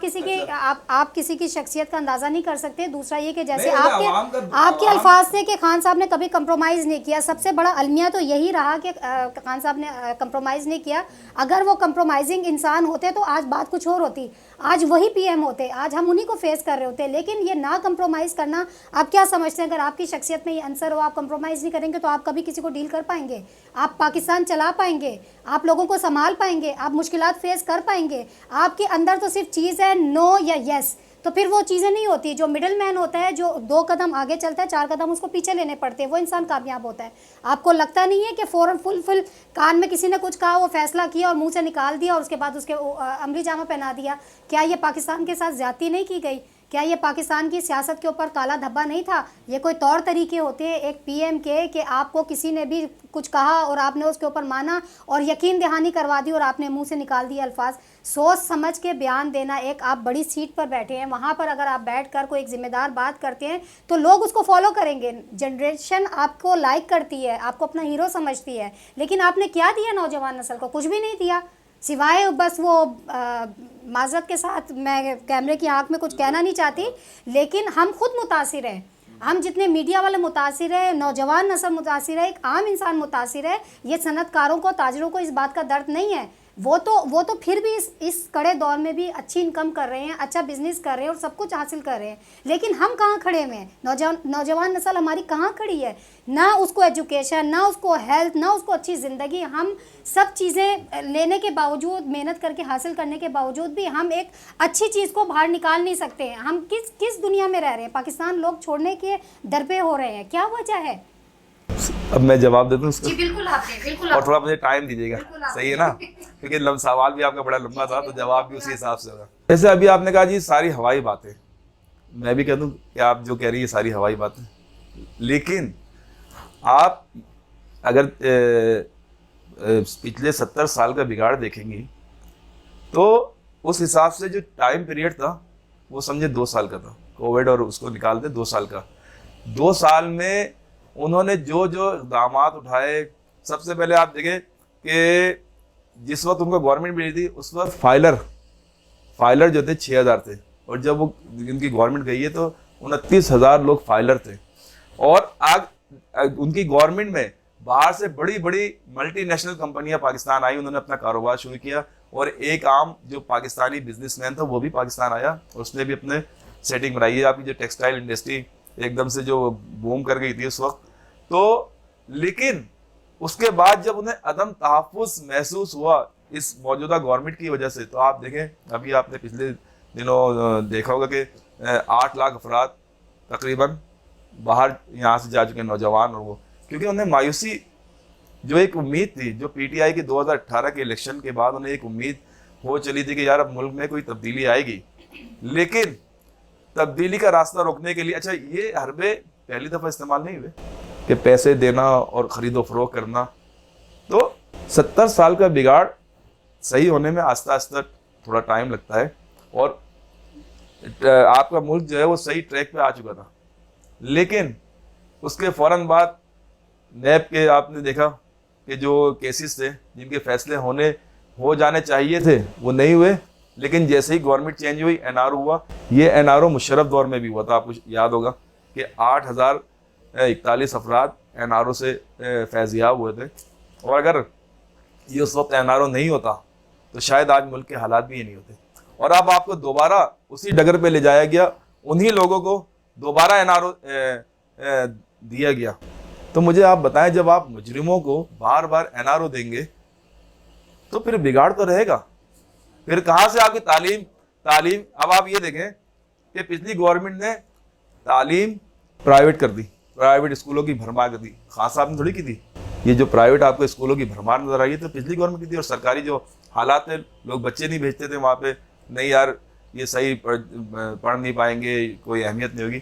किसी की शख्सियत का अंदाज़ा नहीं कर सकते। दूसरा ये कि जैसे आपके अल्फाज थे कि खान साहब ने कभी कंप्रोमाइज़ नहीं किया, सबसे बड़ा अलमिया तो यही रहा कि खान साहब ने कंप्रोमाइज़ नहीं किया। अगर वो कंप्रोमाइजिंग इंसान होते तो आज बात कुछ और होती, आज वही PM होते, आज हम उन्हीं को फेस कर रहे होते। लेकिन ये ना कंप्रोमाइज़ करना, आप क्या समझते हैं? अगर आपकी शख्सियत में ये अंसर हो, आप कंप्रोमाइज़ नहीं करेंगे तो आप कभी किसी को डील कर पाएंगे? आप पाकिस्तान चला पाएंगे? आप लोगों को संभाल पाएंगे? आप मुश्किलात फेस कर पाएंगे? आपके अंदर तो सिर्फ चीज़ है नो या यस। तो फिर वो चीज़ें नहीं होती। जो मिडिल मैन होता है, जो 2 कदम आगे चलता है, 4 कदम उसको पीछे लेने पड़ते हैं, वो इंसान कामयाब होता है। आपको लगता नहीं है कि फ़ौरन फुल कान में किसी ने कुछ कहा, वो फैसला किया और मुंह से निकाल दिया और उसके बाद उसके अमली जामा पहना दिया। क्या ये पाकिस्तान के साथ ज़्यादती नहीं की गई? क्या ये पाकिस्तान की सियासत के ऊपर काला धब्बा नहीं था? ये कोई तौर तरीके होते हैं एक पीएम के कि आपको किसी ने भी कुछ कहा और आपने उसके ऊपर माना और यकीन दहानी करवा दी और आपने मुंह से निकाल दिए अल्फाज। सोच समझ के बयान देना। एक आप बड़ी सीट पर बैठे हैं, वहाँ पर अगर आप बैठकर कोई एक जिम्मेदार बात करते हैं तो लोग उसको फॉलो करेंगे। जनरेशन आपको लाइक करती है, आपको अपना हीरो समझती है, लेकिन आपने क्या दिया नौजवान नस्ल को? कुछ भी नहीं दिया, सिवाय बस वो माजरत के साथ, मैं कैमरे की आंख में कुछ कहना नहीं चाहती, लेकिन हम खुद मुतासिर हैं। हम जितने मीडिया वाले मुतासिर है, नौजवान नस्ल मुतासिर है, एक आम इंसान मुतासिर है। ये सनतकारों को, ताजरों को इस बात का दर्द नहीं है। वो तो फिर भी इस कड़े दौर में भी अच्छी इनकम कर रहे हैं, अच्छा बिजनेस कर रहे हैं और सब कुछ हासिल कर रहे हैं। लेकिन हम कहाँ खड़े हुए हैं? नौजवान नस्ल हमारी कहाँ खड़ी है? ना उसको एजुकेशन, ना उसको हेल्थ, ना उसको अच्छी ज़िंदगी। हम सब चीज़ें लेने के बावजूद, मेहनत करके हासिल करने के बावजूद भी हम एक अच्छी चीज़ को बाहर निकाल नहीं सकते हैं। हम किस दुनिया में रह रहे हैं? पाकिस्तान लोग छोड़ने के दर पे हो रहे हैं, क्या वजह है? अब मैं जवाब देता हूँ उसका। जी बिल्कुल आपने, बिल्कुल और थोड़ा मुझे टाइम दीजिएगा, सही है ना, क्योंकि सवाल भी आपका बड़ा लंबा था तो जवाब भी उसी हिसाब से होगा। जैसे अभी आपने कहा जी सारी हवाई बातें, मैं भी कह दूं कि आप जो कह रही है सारी हवाई बातें, लेकिन आप अगर पिछले 70 साल का बिगाड़ देखेंगी तो उस हिसाब से जो टाइम पीरियड था वो समझे 2 साल का था। कोविड और उसको निकाल दे 2 साल का। 2 साल में उन्होंने जो इक़दामात उठाए, सबसे पहले आप देखें कि जिस वक्त उनको गवर्नमेंट मिली थी उस वक्त फाइलर जो थे 6000 थे, और जब वो इनकी गवर्नमेंट गई है तो 29,000 लोग फाइलर थे। और आज उनकी गवर्नमेंट में बाहर से बड़ी बड़ी मल्टीनेशनल कंपनियां पाकिस्तान आई, उन्होंने अपना कारोबार शुरू किया, और एक आम जो पाकिस्तानी बिजनेसमैन था वो भी पाकिस्तान आया और उसने भी अपने सेटिंग बनाई है। आपकी जो टेक्सटाइल इंडस्ट्री एकदम से जो बूम कर गई थी उस वक्त तो, लेकिन उसके बाद जब उन्हें अदम तहफ़्फ़ुज़ महसूस हुआ इस मौजूदा गवर्नमेंट की वजह से, तो आप देखें अभी आपने पिछले दिनों देखा होगा कि 8 लाख अफराद तकरीबन बाहर यहाँ से जा चुके नौजवान, और वो क्योंकि उन्हें मायूसी, जो एक उम्मीद थी, जो पीटीआई के 2018 के इलेक्शन के बाद उन्हें एक उम्मीद हो चली थी कि यार अब मुल्क में कोई तब्दीली आएगी, लेकिन तब्दीली का रास्ता रोकने के लिए, अच्छा ये हरबे पहली दफ़ा इस्तेमाल नहीं हुए कि पैसे देना और ख़रीदो फरोख्त करना। तो 70 साल का बिगाड़ सही होने में आस्ता आस्ता थोड़ा टाइम लगता है, और आपका मुल्क जो है वो सही ट्रैक पे आ चुका था, लेकिन उसके फ़ौरन बाद नैब के आपने देखा कि जो केसेस थे जिनके फैसले हो जाने चाहिए थे वो नहीं हुए, लेकिन जैसे ही गवर्नमेंट चेंज हुई एनआरओ हुआ। ये एनआरओ मुशर्रफ दौर में भी हुआ था, आपको याद होगा कि 8,041 अफराद एनआरओ से फैज़याब हुए थे, और अगर ये उस वक्त एनआरओ नहीं होता तो शायद आज मुल्क के हालात भी ये नहीं होते। और अब आपको दोबारा उसी डगर पे ले जाया गया, उन्हीं लोगों को दोबारा एनआरओ दिया गया। तो मुझे आप बताएं, जब आप मुजरिमों को बार बार एनआरओ देंगे तो फिर बिगाड़ तो रहेगा, फिर कहाँ से आपकी तालीम। अब आप ये देखें कि पिछली गवर्नमेंट ने तालीम प्राइवेट कर दी, प्राइवेट स्कूलों की भरमार कर दी। खान साहब ने थोड़ी की थी, ये जो प्राइवेट आपको स्कूलों की भरमार नजर आई है तो पिछली गवर्नमेंट की थी। और सरकारी जो हालात थे, लोग बच्चे नहीं भेजते थे वहाँ पे, नहीं यार ये सही पढ़ नहीं पाएंगे, कोई अहमियत नहीं होगी।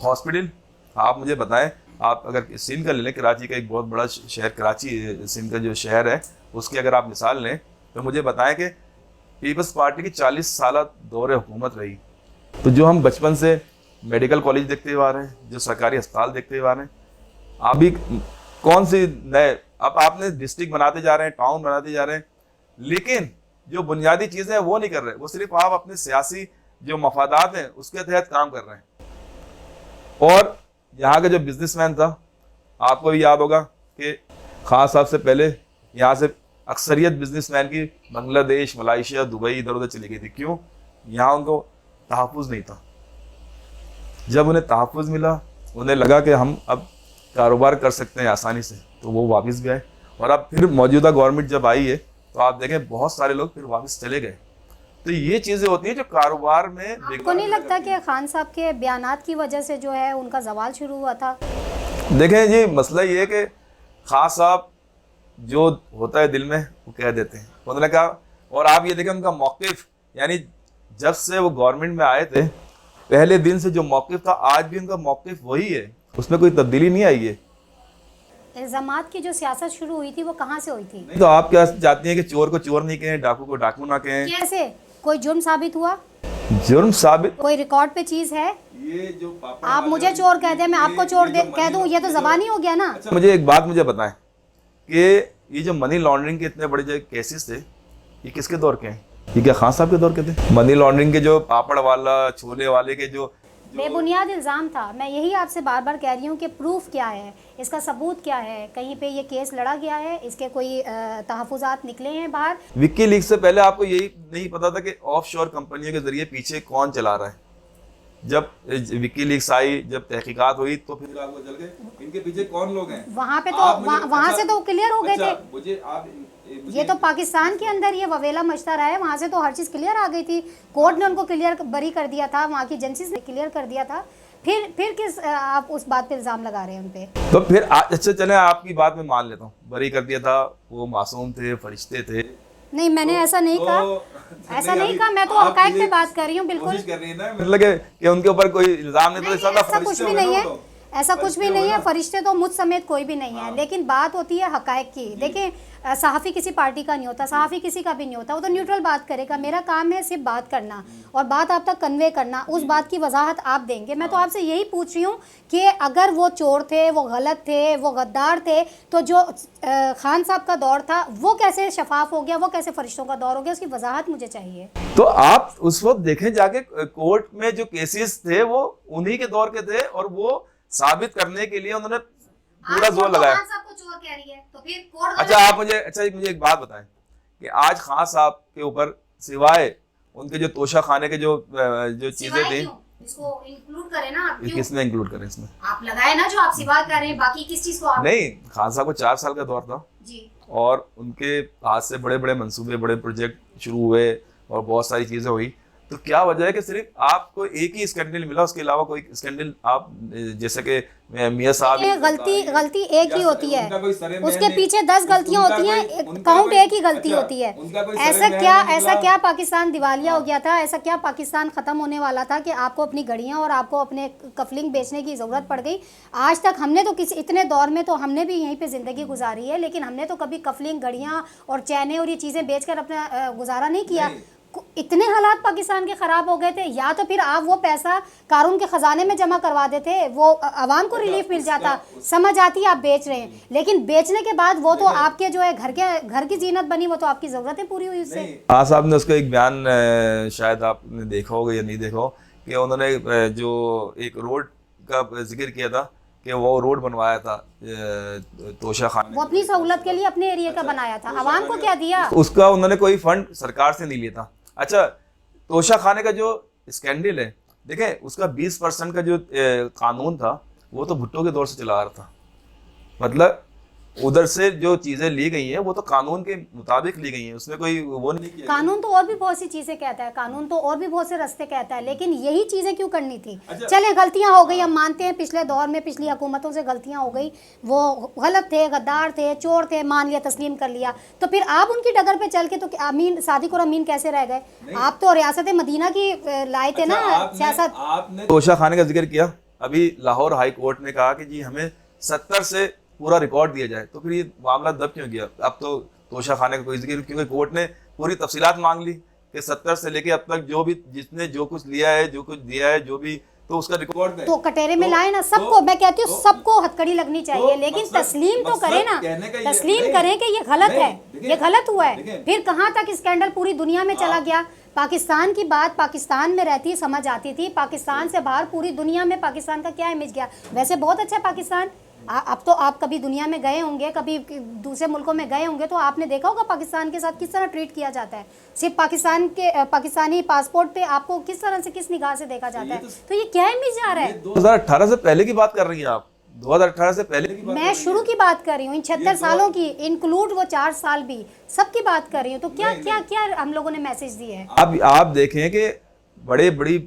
हॉस्पिटल आप मुझे बताएं, आप अगर सिंध का ले लें, कराची का एक बहुत बड़ा शहर कराची सिंध का जो शहर है उसकी अगर आप मिसाल लें तो मुझे बताएं कि पीपल्स पार्टी की 40 साल दौरे हुकूमत रही, तो जो हम बचपन से मेडिकल कॉलेज देखते हुए आ रहे हैं, जो सरकारी अस्पताल देखते हुए आ रहे हैं, अभी कौन सी नए, अब आपने डिस्ट्रिक्ट बनाते जा रहे हैं, टाउन बनाते जा रहे हैं, लेकिन जो बुनियादी चीज़ें हैं वो नहीं कर रहे, वो सिर्फ आप अपने सियासी जो मफादात हैं उसके तहत काम कर रहे हैं। और यहाँ का जो बिजनेसमैन था, आपको भी याद होगा कि खान साहब से पहले यहाँ से अक्सरियत बिजनेसमैन की बांग्लादेश, मलाइशिया, दुबई इधर उधर चली गई थी। क्यों? यहाँ उनको तहफ़्फ़ुज़ नहीं था। जब उन्हें तहफ़्फ़ुज़ मिला, उन्हें लगा कि हम अब कारोबार कर सकते हैं आसानी से, तो वो वापस भी आए। और अब फिर मौजूदा गवर्नमेंट जब आई है तो आप देखें बहुत सारे लोग फिर वापस चले गए। तो ये चीजें होती हैं जो कारोबार में आपको नहीं लगता कि खान साहब के बयानात की वजह से जो है उनका जवाल शुरू हुआ था? देखें जी, मसला ये है कि खान साहब जो होता है दिल में वो कह देते हैं, उन्होंने कहा। और आप ये देखें उनका मौक़िफ़, यानी जब से वो गवर्नमेंट में आए थे पहले दिन से जो मौक़िफ़ था, आज भी उनका मौक़िफ़ वही है, उसमें कोई तब्दीली नहीं आई है। इल्ज़ामात की जो सियासत शुरू हुई थी वो कहाँ से हुई थी? नहीं तो आप क्या चाहती हैं कि चोर को चोर नहीं कहें, डाकू को डाकू ना कहें? कैसे? कोई जुर्म साबित हुआ? जुर्म साबित, कोई रिकॉर्ड पे चीज है? ये जो पापा आप मुझे चोर कहते हैं, मैं आपको चोर कह दूं, ये तो जबानी हो गया ना। अच्छा, मुझे एक बात मुझे बताएं कि ये जो मनी लॉन्ड्रिंग के इतने बड़े जो केसेस थे, ये किसके दौर के हैं? ये क्या खान साहब के दौर के थे? मनी लॉन्ड्रिंग के जो पापड़ वाला, छोले वाले के जो बेबुनियाद इल्ज़ाम था। मैं यही आपसे बार बार कह रही हूँ कि प्रूफ क्या है, इसका सबूत क्या है, कहीं पे ये केस लड़ा गया है, इसके कोई तहफ़्फ़ुज़ात निकले हैं बाहर? विकी लीग से पहले आपको यही नहीं पता था कि ऑफशोर कंपनियों के जरिए पीछे कौन चला रहा है? जब विकी लीग्स आई, जब तहकीकात हुई, तो फिर आपको चल गए इनके पीछे कौन लोग हैं। वहाँ पे तो वहाँ से तो क्लियर हो गए थे। मुझे आप ये तो पाकिस्तान के अंदर ये ववेला मचता रहा है, वहाँ से तो हर चीज़ क्लियर आ गई थी। कोर्ट ने उनको क्लियर बरी कर दिया था, वहाँ की एजेंसीज ने क्लियर कर दिया था। फिर किस आप उस बात पे इल्ज़ाम लगा रहे हैं उन पे? तो फिर अच्छा चले, आपकी बात में मान लेता हूँ, बरी कर दिया था, वो मासूम थे, फरिश्ते थे। नहीं, मैंने ऐसा नहीं कहा, ऐसा नहीं कहा, मैं तो हक़ाइक़ पे बात कर रही हूँ। बिल्कुल कोशिश कर रही है ना, मतलब कि उनके ऊपर कोई इल्ज़ाम नहीं, तो ऐसा कुछ भी नहीं है, ऐसा कुछ भी नहीं है। फरिश्ते तो मुझ समेत कोई भी नहीं है, लेकिन बात होती है हक़ाइक़ की। देखिए, सहाफ़ी किसी पार्टी का नहीं होता, सहाफ़ी किसी का भी नहीं होता, वो तो न्यूट्रल बात करेगा। मेरा काम है सिर्फ बात करना और बात आप तक कन्वे करना, उस बात की वजाहत आप देंगे। मैं तो आपसे यही पूछ रही हूँ कि अगर वो चोर थे, वो गलत थे, वो गद्दार थे, तो जो खान साहब का दौर था वो कैसे शफाफ हो गया, वो कैसे फरिश्तों का दौर हो गया, उसकी वजाहत मुझे चाहिए। तो आप उस वक्त देखें जाके, कोर्ट में जो केसेस थे वो उन्हीं के दौर के थे, और वो साबित करने के लिए उन्होंने पूरा जोर लगाया। खान साहब को चोर कह रही है, तो फिर कोर्ट अच्छा आप मुझे एक बात बताएं कि आज खान साहब के ऊपर सिवाय उनके जो तोशा खाने के जो चीजें थी, इसको इंक्लूड करें ना आप? किसने इंक्लूड करें इसमें? आप लगाए ना जो आप सिवा कर रहे हैं, बाकी किस चीज को आप? नहीं, खान साहब को 4 साल का दौर था जी, और उनके हाथ से बड़े बड़े मंसूबे, बड़े प्रोजेक्ट शुरू हुए और बहुत सारी चीजें हुई। तो क्या वजह है कि सिर्फ आपको एक ही स्कैंडल मिला, उसके अलावा कोई स्कैंडल आप जैसे कि मियां साहब, गलती एक ही होती है, उसके पीछे 10 गलतियां होती हैं, काउंट एक ही गलती होती है। ऐसा क्या पाकिस्तान दिवालिया हो गया था, ऐसा क्या पाकिस्तान ख़त्म होने वाला था कि आपको अपनी घड़ियां और आपको अपने कफलिंग बेचने की ज़रूरत पड़ गई? आज तक हमने तो किसी इतने दौर में तो हमने भी यहीं पे ज़िंदगी गुजारी है, लेकिन हमने तो कभी कफलिंग, घड़ियाँ और चैनें और ये चीज़ें बेचकर अपना गुजारा नहीं किया। इतने हालात पाकिस्तान के ख़राब हो गए थे, या तो फिर आप वो पैसा कानून के ख़जाने में जमा करवा देते, वो आवाम को रिलीफ मिल जाता, समझ आती आप बेच रहे हैं, लेकिन बेचने के बाद वो तो आपके जो है घर की जीनत बनी, वो तो आपकी ज़रूरतें पूरी हुई उससे। हाँ, साहब ने उसका एक बयान शायद आपने देखा होगा या नहीं देखा हो, कि उन्होंने जो एक रोड का जिक्र किया था कि वो रोड बनवाया था तोशा खाने, वो अपनी सहूलत के लिए अपने एरिया का बनाया था, आवाम को क्या दिया? उसका उन्होंने कोई फंड सरकार से नहीं लिया था। अच्छा, तोशा खाने का जो स्कैंडल है, देखें उसका 20% का जो कानून था वो तो भुट्टो के दौर से चला आ रहा था। मतलब उधर से जो चीजें ली गई हैं वो तो कानून के मुताबिक ली गई हैं, उसमें कोई वो नहीं किया। कानून तो और भी बहुत सी चीजें कहता है, कानून तो और भी बहुत से रास्ते कहता है, लेकिन यही चीजें क्यों करनी थी? चले गलतियां हो गई, हम मानते हैं पिछले दौर में पिछली हुकूमतों से गलतियां हो गई, वो गलत थे, गद्दार थे, चोर थे, मान लिया, तस्लीम कर लिया, तो फिर आप उनकी डगर पे चल के तो अमीन, सादिक और अमीन कैसे रह गए? आप तो रियासत मदीना की लाए थे ना सियासत। आपने तोशा खाने का जिक्र किया, अभी लाहौर हाई कोर्ट ने कहा कि जी हमें 70 से पूरा रिकॉर्ड दिया जाए, तो फिर ये मामला दब क्यों गया? अब तो तोशा खाने का कोई जिक्र, क्योंकि कोर्ट ने पूरी तफसीलात मांग ली कि 70 से लेके अब तक जो भी जिसने जो कुछ लिया है, जो कुछ दिया है, जो भी, तो उसका रिकॉर्ड है। तो कटेरे में लाए ना सबको, मैं कहती हूँ सबको हथकड़ी लगनी चाहिए, लेकिन तस्लीम तो करें ना, तस्लीम करें कि ये गलत है, ये गलत हुआ है। फिर कहाँ तक स्कैंडल पूरी दुनिया में चला गया? पाकिस्तान की बात पाकिस्तान में रहती समझ आती थी, पाकिस्तान से बाहर पूरी दुनिया में पाकिस्तान का क्या इमेज गया? वैसे बहुत अच्छा है पाकिस्तान। अब तो आप कभी दुनिया में गए होंगे, कभी दूसरे मुल्कों में गए होंगे, तो आपने देखा होगा पाकिस्तान के साथ किस तरह ट्रीट किया जाता है। सिर्फ पाकिस्तानी पासपोर्ट पे आपको किस तरह से, किस निगाह से देखा जाता है। तो ये क्या इमेज आ रहा है? 2018 से पहले की बात कर रही हैं आप, 2018 से पहले की बात मैं शुरू की बात कर रही हूँ, इन 76 सालों की, इंक्लूड वो 4 साल भी, सबकी बात कर रही हूँ। तो क्या क्या क्या हम लोगों ने मैसेज दिए हैं? आप देखें कि बड़ी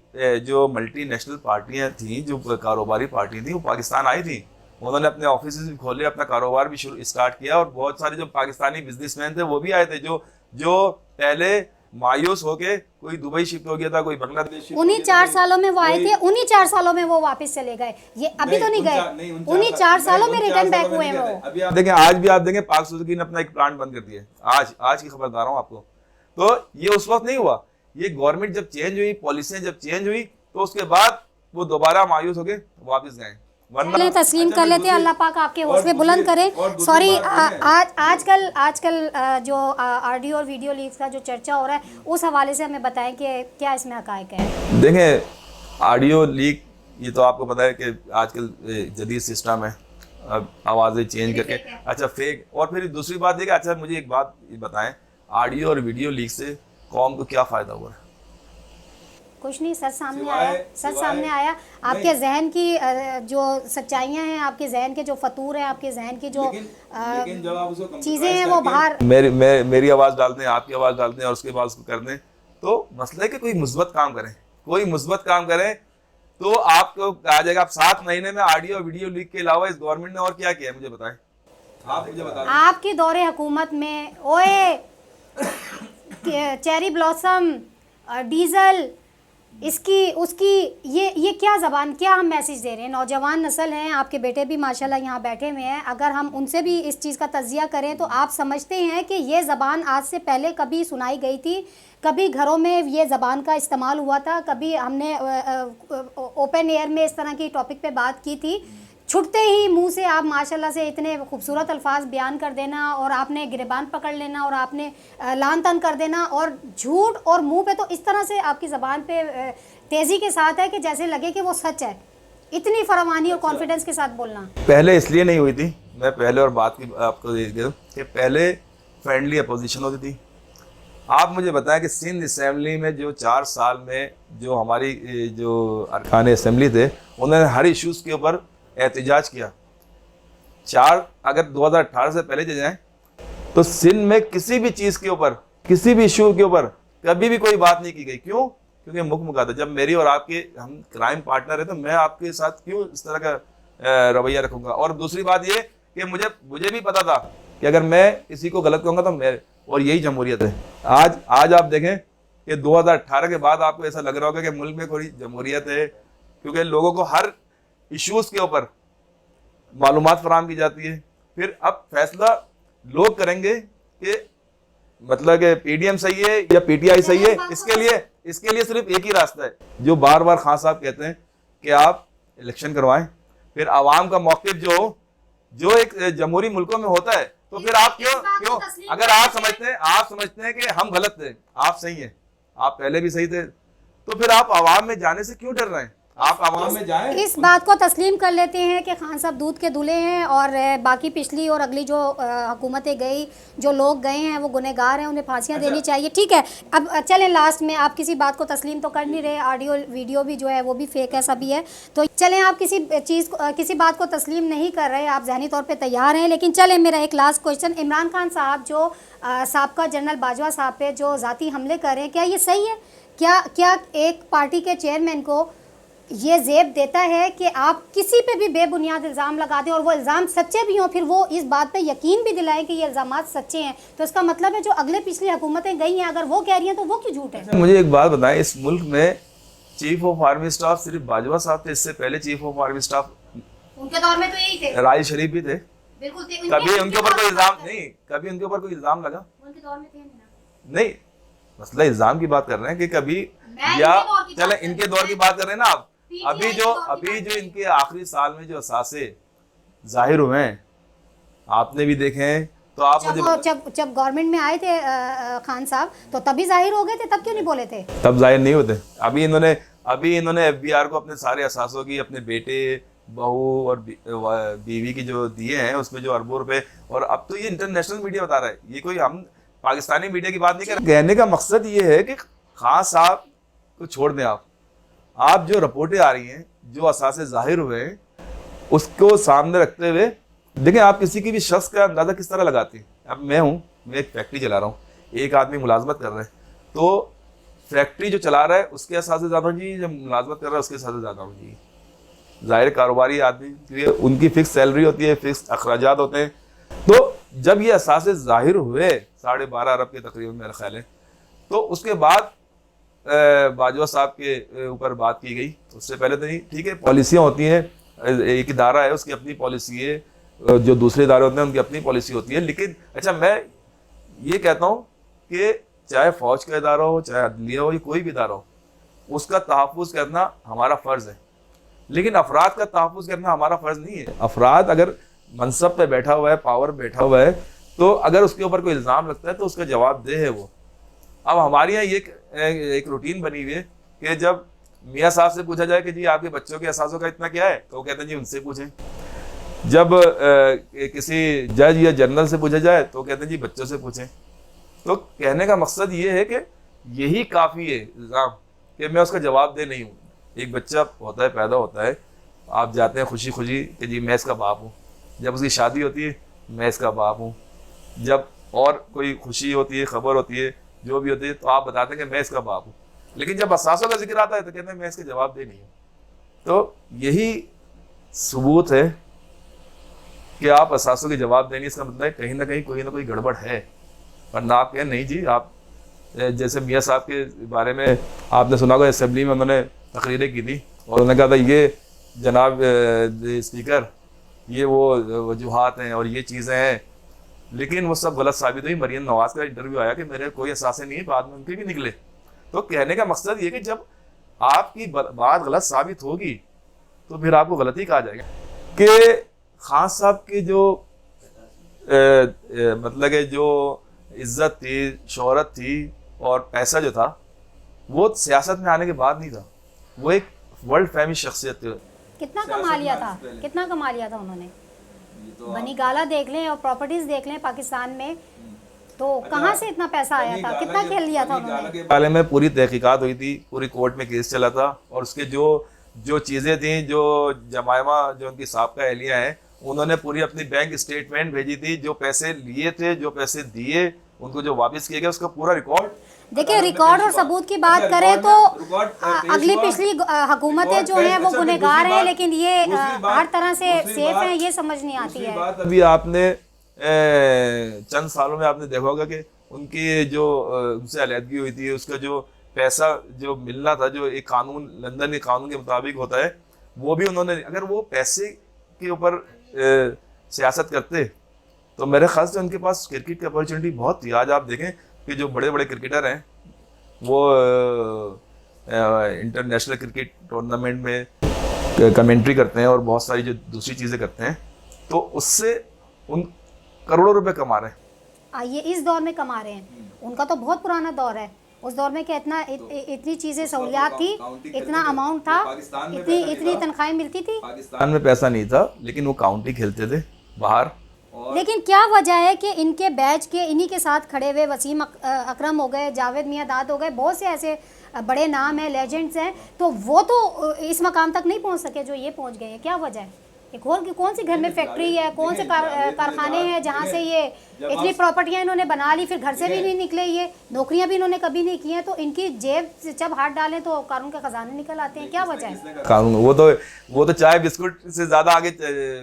जो मल्टीनेशनल पार्टियां थी, जो कारोबारी पार्टी थी, वो पाकिस्तान आई थी। उन्होंने अपने ऑफिस भी खोले, अपना कारोबार भी शुरू स्टार्ट किया, और बहुत सारे जो पाकिस्तानी बिजनेसमैन थे वो भी आए थे, जो पहले मायूस होके कोई दुबई शिफ्ट हो गया था, कोई बांग्लादेश। उन्हीं 4 सालों में वो आए थे, उन्हीं 4 सालों में वो वापस चले गए। ये अभी तो नहीं गए, उन्हीं 4 सालों में रिटर्न बैक हुए हैं वो। अभी आप देखें, आज भी आप देखें, पाक सुजुकी ने अपना एक प्लांट बंद कर दिया। आज की खबर बता रहा हूँ आपको। तो ये उस वक्त नहीं हुआ, ये गवर्नमेंट जब चेंज हुई, पॉलिसियां जब चेंज हुई, तो उसके बाद वो दोबारा मायूस हो गए, वापस गए। चलिए तस्लीम कर लेते हैं, अल्लाह पाक आपके हौसले बुलंद करे। सॉरी, आजकल जो ऑडियो और वीडियो लीक्स का जो चर्चा हो रहा है, उस हवाले से हमें बताएं कि क्या इसमें हकायक है। देखें, ऑडियो लीक, ये तो आपको पता है कि आजकल जदीद सिस्टम है, अब आवाज़ें चेंज करके, अच्छा फेक। और फिर दूसरी बात है कि अच्छा मुझे एक बात बताएं, ऑडियो और वीडियो लीक से कौम को क्या फ़ायदा हुआ है? कुछ नहीं, सच सामने आया। आपके जहन की जो सच्चाइयाँ हैं, आपके जहन के जो फतूर हैं, आपके जहन की जो चीज़ें हैं, वो बाहर मेरी आवाज़ डालते हैं, आपकी आवाज़ डालते हैं, और उसके बाद उसको कर दें। तो मसला है कि कोई मुस्बत काम करें, तो आपको कहा जाएगा। आप 7 महीने में ऑडियो वीडियो लीक के अलावा इस गवर्नमेंट ने और क्या किया है, मुझे बताएं। आप मुझे बताएं। आपके दौरे हुकूमत में ओए चेरी ब्लॉसम, डीजल, इसकी उसकी, ये क्या ज़बान, क्या हम मैसेज दे रहे हैं? नौजवान नस्ल हैं, आपके बेटे भी माशाल्लाह यहाँ बैठे हुए हैं। अगर हम उनसे भी इस चीज़ का तज़िया करें तो आप समझते हैं कि ये ज़बान आज से पहले कभी सुनाई गई थी, कभी घरों में ये ज़बान का इस्तेमाल हुआ था, कभी हमने ओपन एयर में इस तरह की टॉपिक पे बात की थी। छुटते ही मुंह से आप माशाल्लाह से इतने खूबसूरत अल्फाज बयान कर देना, और आपने गिरबान पकड़ लेना, और आपने लान तान कर देना, और झूठ और मुंह पे तो इस तरह से आपकी ज़बान पे तेज़ी के साथ है कि जैसे लगे कि वो सच है। इतनी फरावानी और कॉन्फिडेंस के साथ बोलना पहले इसलिए नहीं हुई थी। मैं पहले और बात की आपको देख दूँ कि पहले फ्रेंडली अपोजिशन होती थी। आप मुझे बताएं कि सिंध असम्बली में जो 4 साल में जो हमारी जो अरकान असम्बली थे, उन्होंने हर इशूज़ के ऊपर एहतजाज किया। अगर 2018 से पहले चले जाएं तो सिंध में किसी भी चीज़ के ऊपर, किसी भी इशू के ऊपर कभी भी कोई बात नहीं की गई। क्यों? क्योंकि मुकमुका था। जब मेरी और आपके हम क्राइम पार्टनर है, तो मैं आपके साथ क्यों इस तरह का रवैया रखूंगा? और दूसरी बात ये कि मुझे भी पता था कि अगर मैं किसी को गलत कहूँगा तो मेरे, और यही जमहूरियत है। आज आप देखें कि 2018 के बाद आपको ऐसा लग रहा होगा कि मुल्क में कोई जमहूरियत है, क्योंकि लोगों को हर इश्यूज़ के ऊपर मालूमात फराहम की जाती है। फिर अब फैसला लोग करेंगे कि मतलब कि पीडीएम सही है या पीटीआई सही है। इसके लिए सिर्फ एक ही रास्ता है, जो बार बार खान साहब कहते हैं कि आप इलेक्शन करवाएं। फिर आवाम का मौक़िफ़ जो एक जमहूरी मुल्कों में होता है, तो फिर आप क्यों अगर आप समझते हैं कि हम गलत थे, आप सही हैं, आप पहले भी सही थे, तो फिर आप आवाम में जाने से क्यों डर रहे हैं? आप आवाम में जाएं। इस बात को तस्लीम कर लेते हैं कि खान साहब दूध के दूल्हे हैं, और बाकी पिछली और अगली जो हुकूमतें गई, जो लोग गए हैं, वो गुनहगार हैं, उन्हें फांसियां देनी चाहिए। ठीक है, अब चलें लास्ट में, आप किसी बात को तस्लीम तो कर नहीं रहे, ऑडियो वीडियो भी जो है वो भी फेक है, सभी है। तो चलें, आप किसी बात को तस्लीम नहीं कर रहे, आप जहनी तौर पर तैयार हैं। लेकिन चलें, मेरा एक लास्ट क्वेश्चन, इमरान खान साहब जो साबका जनरल बाजवा साहब पे जो ज़ाती हमले कर रहे हैं, क्या ये सही है? क्या एक पार्टी के चेयरमैन को ये ज़ेब देता है कि आप किसी पे भी बेबुनियाद इल्ज़ाम लगा दें, और वो इल्ज़ाम सच्चे भी हों, फिर वो इस बात पे यकीन भी दिलाएं कि ये इल्ज़ामात सच्चे हैं? तो इसका मतलब है जो अगले पिछली हुकूमतें गई हैं, अगर वो कह रही हैं तो वो क्यों झूठ है? मुझे एक बात बताएं, इस मुल्क में चीफ ऑफ आर्मी स्टाफ सिर्फ बाजवा साहब थे, इससे पहले चीफ ऑफ आर्मी स्टाफ उनके दौर में तो यही थे, राहिल शरीफ भी थे। बिल्कुल थे। कभी उनके ऊपर कोई इल्ज़ाम नहीं, कभी उनके ऊपर कोई इल्ज़ाम लगा? उनके दौर में थे नहीं, मसला इल्ज़ाम की बात कर रहे हैं कि कभी, या चले इनके दौर की बात कर रहे हैं ना आप। अभी जो इनके आखिरी साल में जो असासे जाहिर हुए हैं, आपने भी देखे हैं, तो आप जब गवर्नमेंट में आए थे खान साहब, तो तभी जाहिर हो गए थे, तब क्यों नहीं बोले थे? तब जाहिर नहीं होते। अभी इन्होंने एफबीआर को अपने सारे असासों की, अपने बेटे, बहू और बीवी की जो दिए हैं, उसमें जो अरबों रुपए, और अब तो ये इंटरनेशनल मीडिया बता रहा है, ये कोई हम पाकिस्तानी मीडिया की बात नहीं कर रहे। कहने का मकसद ये है कि खान साहब को छोड़ दें। आप जो रिपोर्टें आ रही हैं, जो असासे जाहिर हुए हैं, उसको सामने रखते हुए देखें, आप किसी की भी शख्स का अंदाज़ा किस तरह लगाते हैं। अब मैं एक फैक्ट्री चला रहा हूँ, एक आदमी मुलाजमत कर रहा है, तो फैक्ट्री जो चला रहा है उसके एहसास से ज़्यादा हूँ जी, जब मुलाजमत कर रहा है उसके एहसास से ज़्यादा हूँ जी। ज़ाहिर कारोबारी आदमी के लिए उनकी फ़िक्स सैलरी होती है, फ़िक्स अखराजात होते हैं। तो जब ये एहसास ज़ाहिर हुए 12.5 अरब के तकरीबन मेरा ख्याल है, तो उसके बाद बाजवा साहब के ऊपर बात की गई। तो उससे पहले तो नहीं, ठीक है, पॉलिसियाँ होती हैं, एक इदारा है उसकी अपनी पॉलिसी है, जो दूसरे इदारे होते हैं उनकी अपनी पॉलिसी होती है। लेकिन अच्छा, मैं ये कहता हूँ कि चाहे फ़ौज का इदारा हो, चाहे अदलिया हो, या कोई भी इदारा हो, उसका तहफ़्फ़ुज़ करना हमारा फ़र्ज़ है, लेकिन अफराद का तहफ़्फ़ुज़ करना हमारा फ़र्ज़ नहीं है। अफराद अगर मनसब पे बैठा हुआ है, पावर बैठा हुआ है, तो अगर उसके ऊपर कोई इल्ज़ाम लगता है तो उसका जवाबदेह है वो। अब हमारे यहाँ ये एक रूटीन बनी हुई है कि जब मियाँ साहब से पूछा जाए कि जी आपके बच्चों के एहसासों का इतना क्या है, तो वो कहते हैं जी उनसे पूछें। जब किसी जज या जनरल से पूछा जाए तो कहते हैं जी बच्चों से पूछें। तो कहने का मकसद ये है कि यही काफ़ी है इल्ज़ाम कि मैं उसका जवाबदेह नहीं हूँ। एक बच्चा होता है, पैदा होता है, आप जाते हैं खुशी खुशी कि जी मैं इसका बाप हूँ। जब उसकी शादी होती है, मैं इसका बाप हूँ। जब और कोई खुशी होती है, खबर होती है, जो भी होती है, तो आप बताते हैं कि मैं इसका बाप हूँ। लेकिन जब असासों का जिक्र आता है तो कहते हैं मैं इसके जवाबदेह नहीं हूँ। तो यही सबूत है कि आप असासों के जवाब देंगे, इसका मतलब है कहीं ना कहीं कोई ना कोई गड़बड़ है। वरना आप कहें नहीं जी, आप जैसे मियाँ साहब के बारे में आपने सुना होगा, असेंबली में उन्होंने तकरीरें की थी और उन्होंने कहा था ये जनाब स्पीकर, ये वो वजूहात हैं और ये चीज़ें हैं, लेकिन वो सब गलत साबित हुई। मरियम नवाज का इंटरव्यू आया कि मेरे कोई एहसास नहीं है, बाद में उनके भी निकले। तो कहने का मकसद ये कि जब आपकी बात गलत साबित होगी तो फिर आपको गलती कहा जाएगा। कि खान साहब की जो मतलब कि जो इज्जत थी, शोहरत थी और पैसा जो था, वो सियासत में आने के बाद नहीं था। वो एक वर्ल्ड फेमस शख्सियत थी। कितना कमा लिया था, कितना कमा लिया था उन्होंने। बनी गाला देख लें और प्रॉपर्टीज देख लें पाकिस्तान में, तो कहाँ से इतना पैसा आया था, कितना खेल लिया था उन्होंने। बारे में पूरी तहकीकात हुई थी, पूरी कोर्ट में केस चला था और उसके जो चीज़ें थी, जो जमायमा जो उनकी साबका एहलिया हैं, उन्होंने पूरी अपनी बैंक स्टेटमेंट भेजी थी, जो पैसे लिए थे, जो पैसे दिए, उनको जो वापस किए गए, उसका पूरा रिकॉर्ड। देखिए, रिकॉर्ड और सबूत की बात करें तो अगली पिछली हुकूमतें जो हैं वो गुनहगार हैं, लेकिन ये हर तरह से सेफ हैं, ये समझ नहीं आती है। अभी आपने चंद सालों में आपने देखा होगा कि उनकी जो उनसे अलहदगी हुई थी, उसका जो पैसा जो मिलना था, जो एक कानून, लंदन के कानून के मुताबिक होता है, वो भी उन्होंने, अगर वो पैसे के ऊपर सियासत करते तो मेरे ख्याल से उनके पास क्रिकेट की अपॉर्चुनिटी बहुत थी। आज आप देखें कि जो बड़े बड़े क्रिकेटर हैं वो इंटरनेशनल क्रिकेट टूर्नामेंट में कमेंट्री करते हैं और बहुत सारी जो दूसरी चीज़ें करते हैं, तो उससे उन करोड़ों रुपए कमा रहे हैं। ये इस दौर में कमा रहे हैं, उनका तो बहुत पुराना दौर है। उस दौर में क्या इतनी चीज़ें सहूलियात थी, इतना अमाउंट था, इतनी तनख्वाहें मिलती थी। पाकिस्तान में पैसा नहीं था, लेकिन वो काउंटी खेलते थे बाहर। लेकिन क्या वजह है कि इनके बैच के, इन्हीं के साथ खड़े हुए वसीम अकरम हो गए, जावेद मियादाद हो गए, बहुत से ऐसे बड़े नाम हैं, लेजेंड्स हैं, तो वो तो इस मकाम तक नहीं पहुंच सके जो ये पहुंच गए हैं। क्या वजह है? कौन सी घर में फैक्ट्री है, कौन से कारखाने हैं जहाँ से ये इतनी प्रॉपर्टियाँ इन्होंने बना ली, फिर घर से भी नहीं निकले, ये नौकरियाँ भी इन्होंने कभी नहीं की हैं, तो इनकी जेब से जब हाथ डालें तो कानून के खजाने निकल आते हैं। क्या वजह है? कानून वो तो चाय बिस्कुट से ज्यादा आगे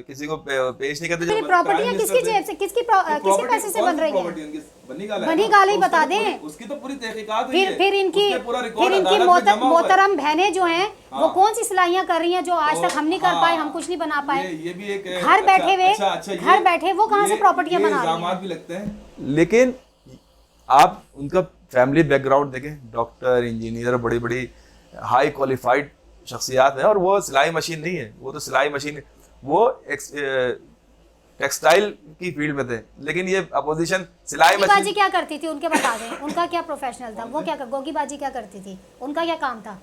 किसी को पेश नहीं करते। प्रॉपर्टियाँ किसकी जेब से, किसी पैसे से बन रही है? बनी गाली बता दें, उसकी तो पूरी तहकीकात हुई है। फिर इनकी मोहतरम बहनें जो हैं वो कौन सी सिलाइयाँ कर रही हैं जो आज तक हम नहीं कर पाए, हम कुछ नहीं बना पाए। ये भी एक घर बैठे हुए घर बैठे वो कहाँ से प्रॉपर्टियाँ बना रही हैं? भी लगते हैं। लेकिन आप उनका फैमिली बैकग्राउंड देखें, डॉक्टर, इंजीनियर, बड़ी बड़ी हाई क्वालिफाइड शख्सियात हैं, और वो सिलाई मशीन नहीं है, वो तो सिलाई मशीन, वो टेक्सटाइल की फील्ड में थे, लेकिन ये अपोजिशन सिलाई मशीन क्या करती थी उनके बता दें, उनका क्या प्रोफेशनल था, वो क्या गोगीबाजी क्या करती थी, उनका क्या काम था,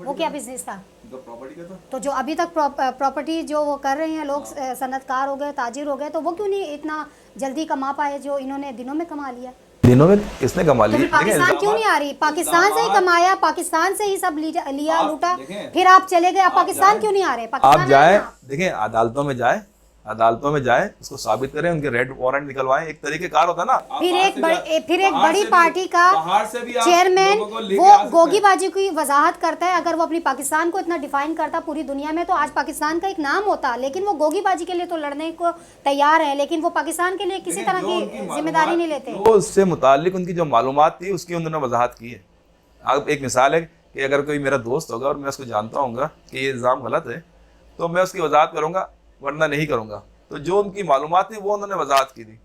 वो क्या बिजनेस था? प्रॉपर्टी का था। तो जो अभी तक प्रॉपर्टी जो वो कर रहे हैं लोग, सनतकार हो गए, ताजिर हो गए, तो वो क्यों नहीं इतना जल्दी कमा पाए जो इन्होंने दिनों में कमा लिया? दिनों में किसने कमा तो ली? फिर पाकिस्तान क्यों नहीं आ रही? पाकिस्तान से ही कमाया, पाकिस्तान से ही सब लिया लूटा, फिर आप चले गए, आप पाकिस्तान क्यों नहीं आ रहे? आप पाकिस्तान जाए, आए ना। देखें अदालतों में जाए, उसको साबित करें, उनके रेड वारंट निकलवाएं, एक तरीकेकार होता है ना। फिर एक बड़ी पार्टी का बाहर से भी आप चेयरमैन लोगों को लेके वो आ सकते हैं। गोगीबाजी की वजाहत करता है। अगर वो अपनी पाकिस्तान को इतना डिफाइन करता पूरी दुनिया में, तो आज पाकिस्तान का एक नाम होता। लेकिन वो गोगीबाजी के लिए तो लड़ने को तैयार है, लेकिन वो पाकिस्तान के लिए किसी तरह की जिम्मेदारी नहीं लेते। तो उससे मुतालिक उनकी जो मालूमात थी उसकी उन्होंने वजाहत की है। अब एक मिसाल है कि अगर कोई मेरा दोस्त होगा और मैं उसको जानता हूँगा कि ये इल्ज़ाम गलत है, तो मैं उसकी वजाहत करूँगा, वरना नहीं करूँगा। तो जो उनकी मालूमात थी वो उन्होंने वजाहत की थी,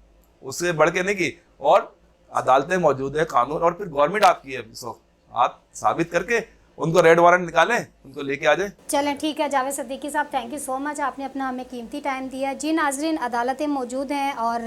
उससे बढ़ के नहीं की। और अदालतें मौजूद है, कानून, और फिर गवर्नमेंट आपकी है, सो आप साबित करके उनको रेड वारंट निकालें, उनको लेके आ जाए। चलें ठीक है जावेद सिद्दीकी साहब, थैंक यू सो मच, आपने अपना हमें कीमती टाइम दिया। जी नाजरीन, अदालतें मौजूद हैं और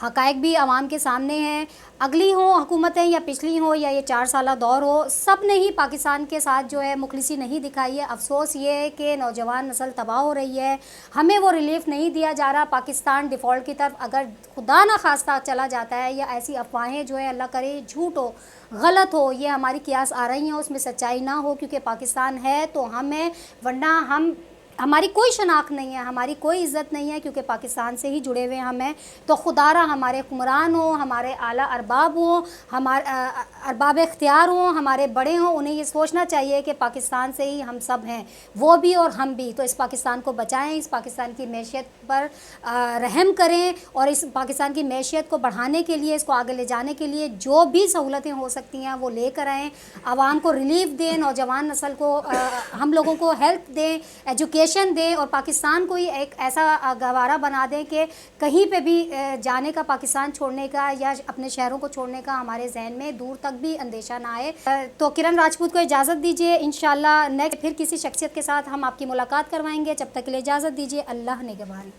हकायक भी आवाम के सामने हैं। अगली हो हुकूमतें या पिछली हो या ये 4 साला दौर हो, सब ने ही पाकिस्तान के साथ जो है मुखलिसी नहीं दिखाई है। अफसोस ये है कि नौजवान नस्ल तबाह हो रही है, हमें वो रिलीफ नहीं दिया जा रहा। पाकिस्तान डिफ़ॉल्ट की तरफ अगर खुदा ना खास्ता चला जाता है, या ऐसी अफवाहें जो है अल्लाह करे झूठ हो, गलत हो, ये हमारी कियास आ रही हैं, उसमें सच्चाई ना हो, क्योंकि पाकिस्तान है तो हमें, वरना हमारी कोई शनाख्त नहीं है, हमारी कोई इज़्ज़त नहीं है, क्योंकि पाकिस्तान से ही जुड़े हुए हम हैं। तो खुदारा हमारे हुक्मरान हो, हमारे आला अरबाब हो, हमारे अरबाब इख्तियार हो, हमारे बड़े हों, उन्हें ये सोचना चाहिए कि पाकिस्तान से ही हम सब हैं, वो भी और हम भी। तो इस पाकिस्तान को बचाएं, इस पाकिस्तान की मैशियत पर रहम करें, और इस पाकिस्तान की मैशियत को बढ़ाने के लिए, इसको आगे ले जाने के लिए जो भी सहूलतें हो सकती हैं वो लेकर आएँ। आवाम को रिलीफ दें, नौजवान नस्ल को, हम लोगों को हेल्प दें, एजुकेशन दें, और पाकिस्तान को ही एक ऐसा गवारा बना दें कि कहीं पे भी जाने का, पाकिस्तान छोड़ने का या अपने शहरों को छोड़ने का हमारे जहन में दूर तक भी अंदेशा ना आए। तो किरण राजपूत को इजाज़त दीजिए, इंशाल्लाह नेक्स्ट फिर किसी शख्सियत के साथ हम आपकी मुलाकात करवाएंगे। जब तक के लिए इजाज़त दीजिए, अल्लाह निगहबान।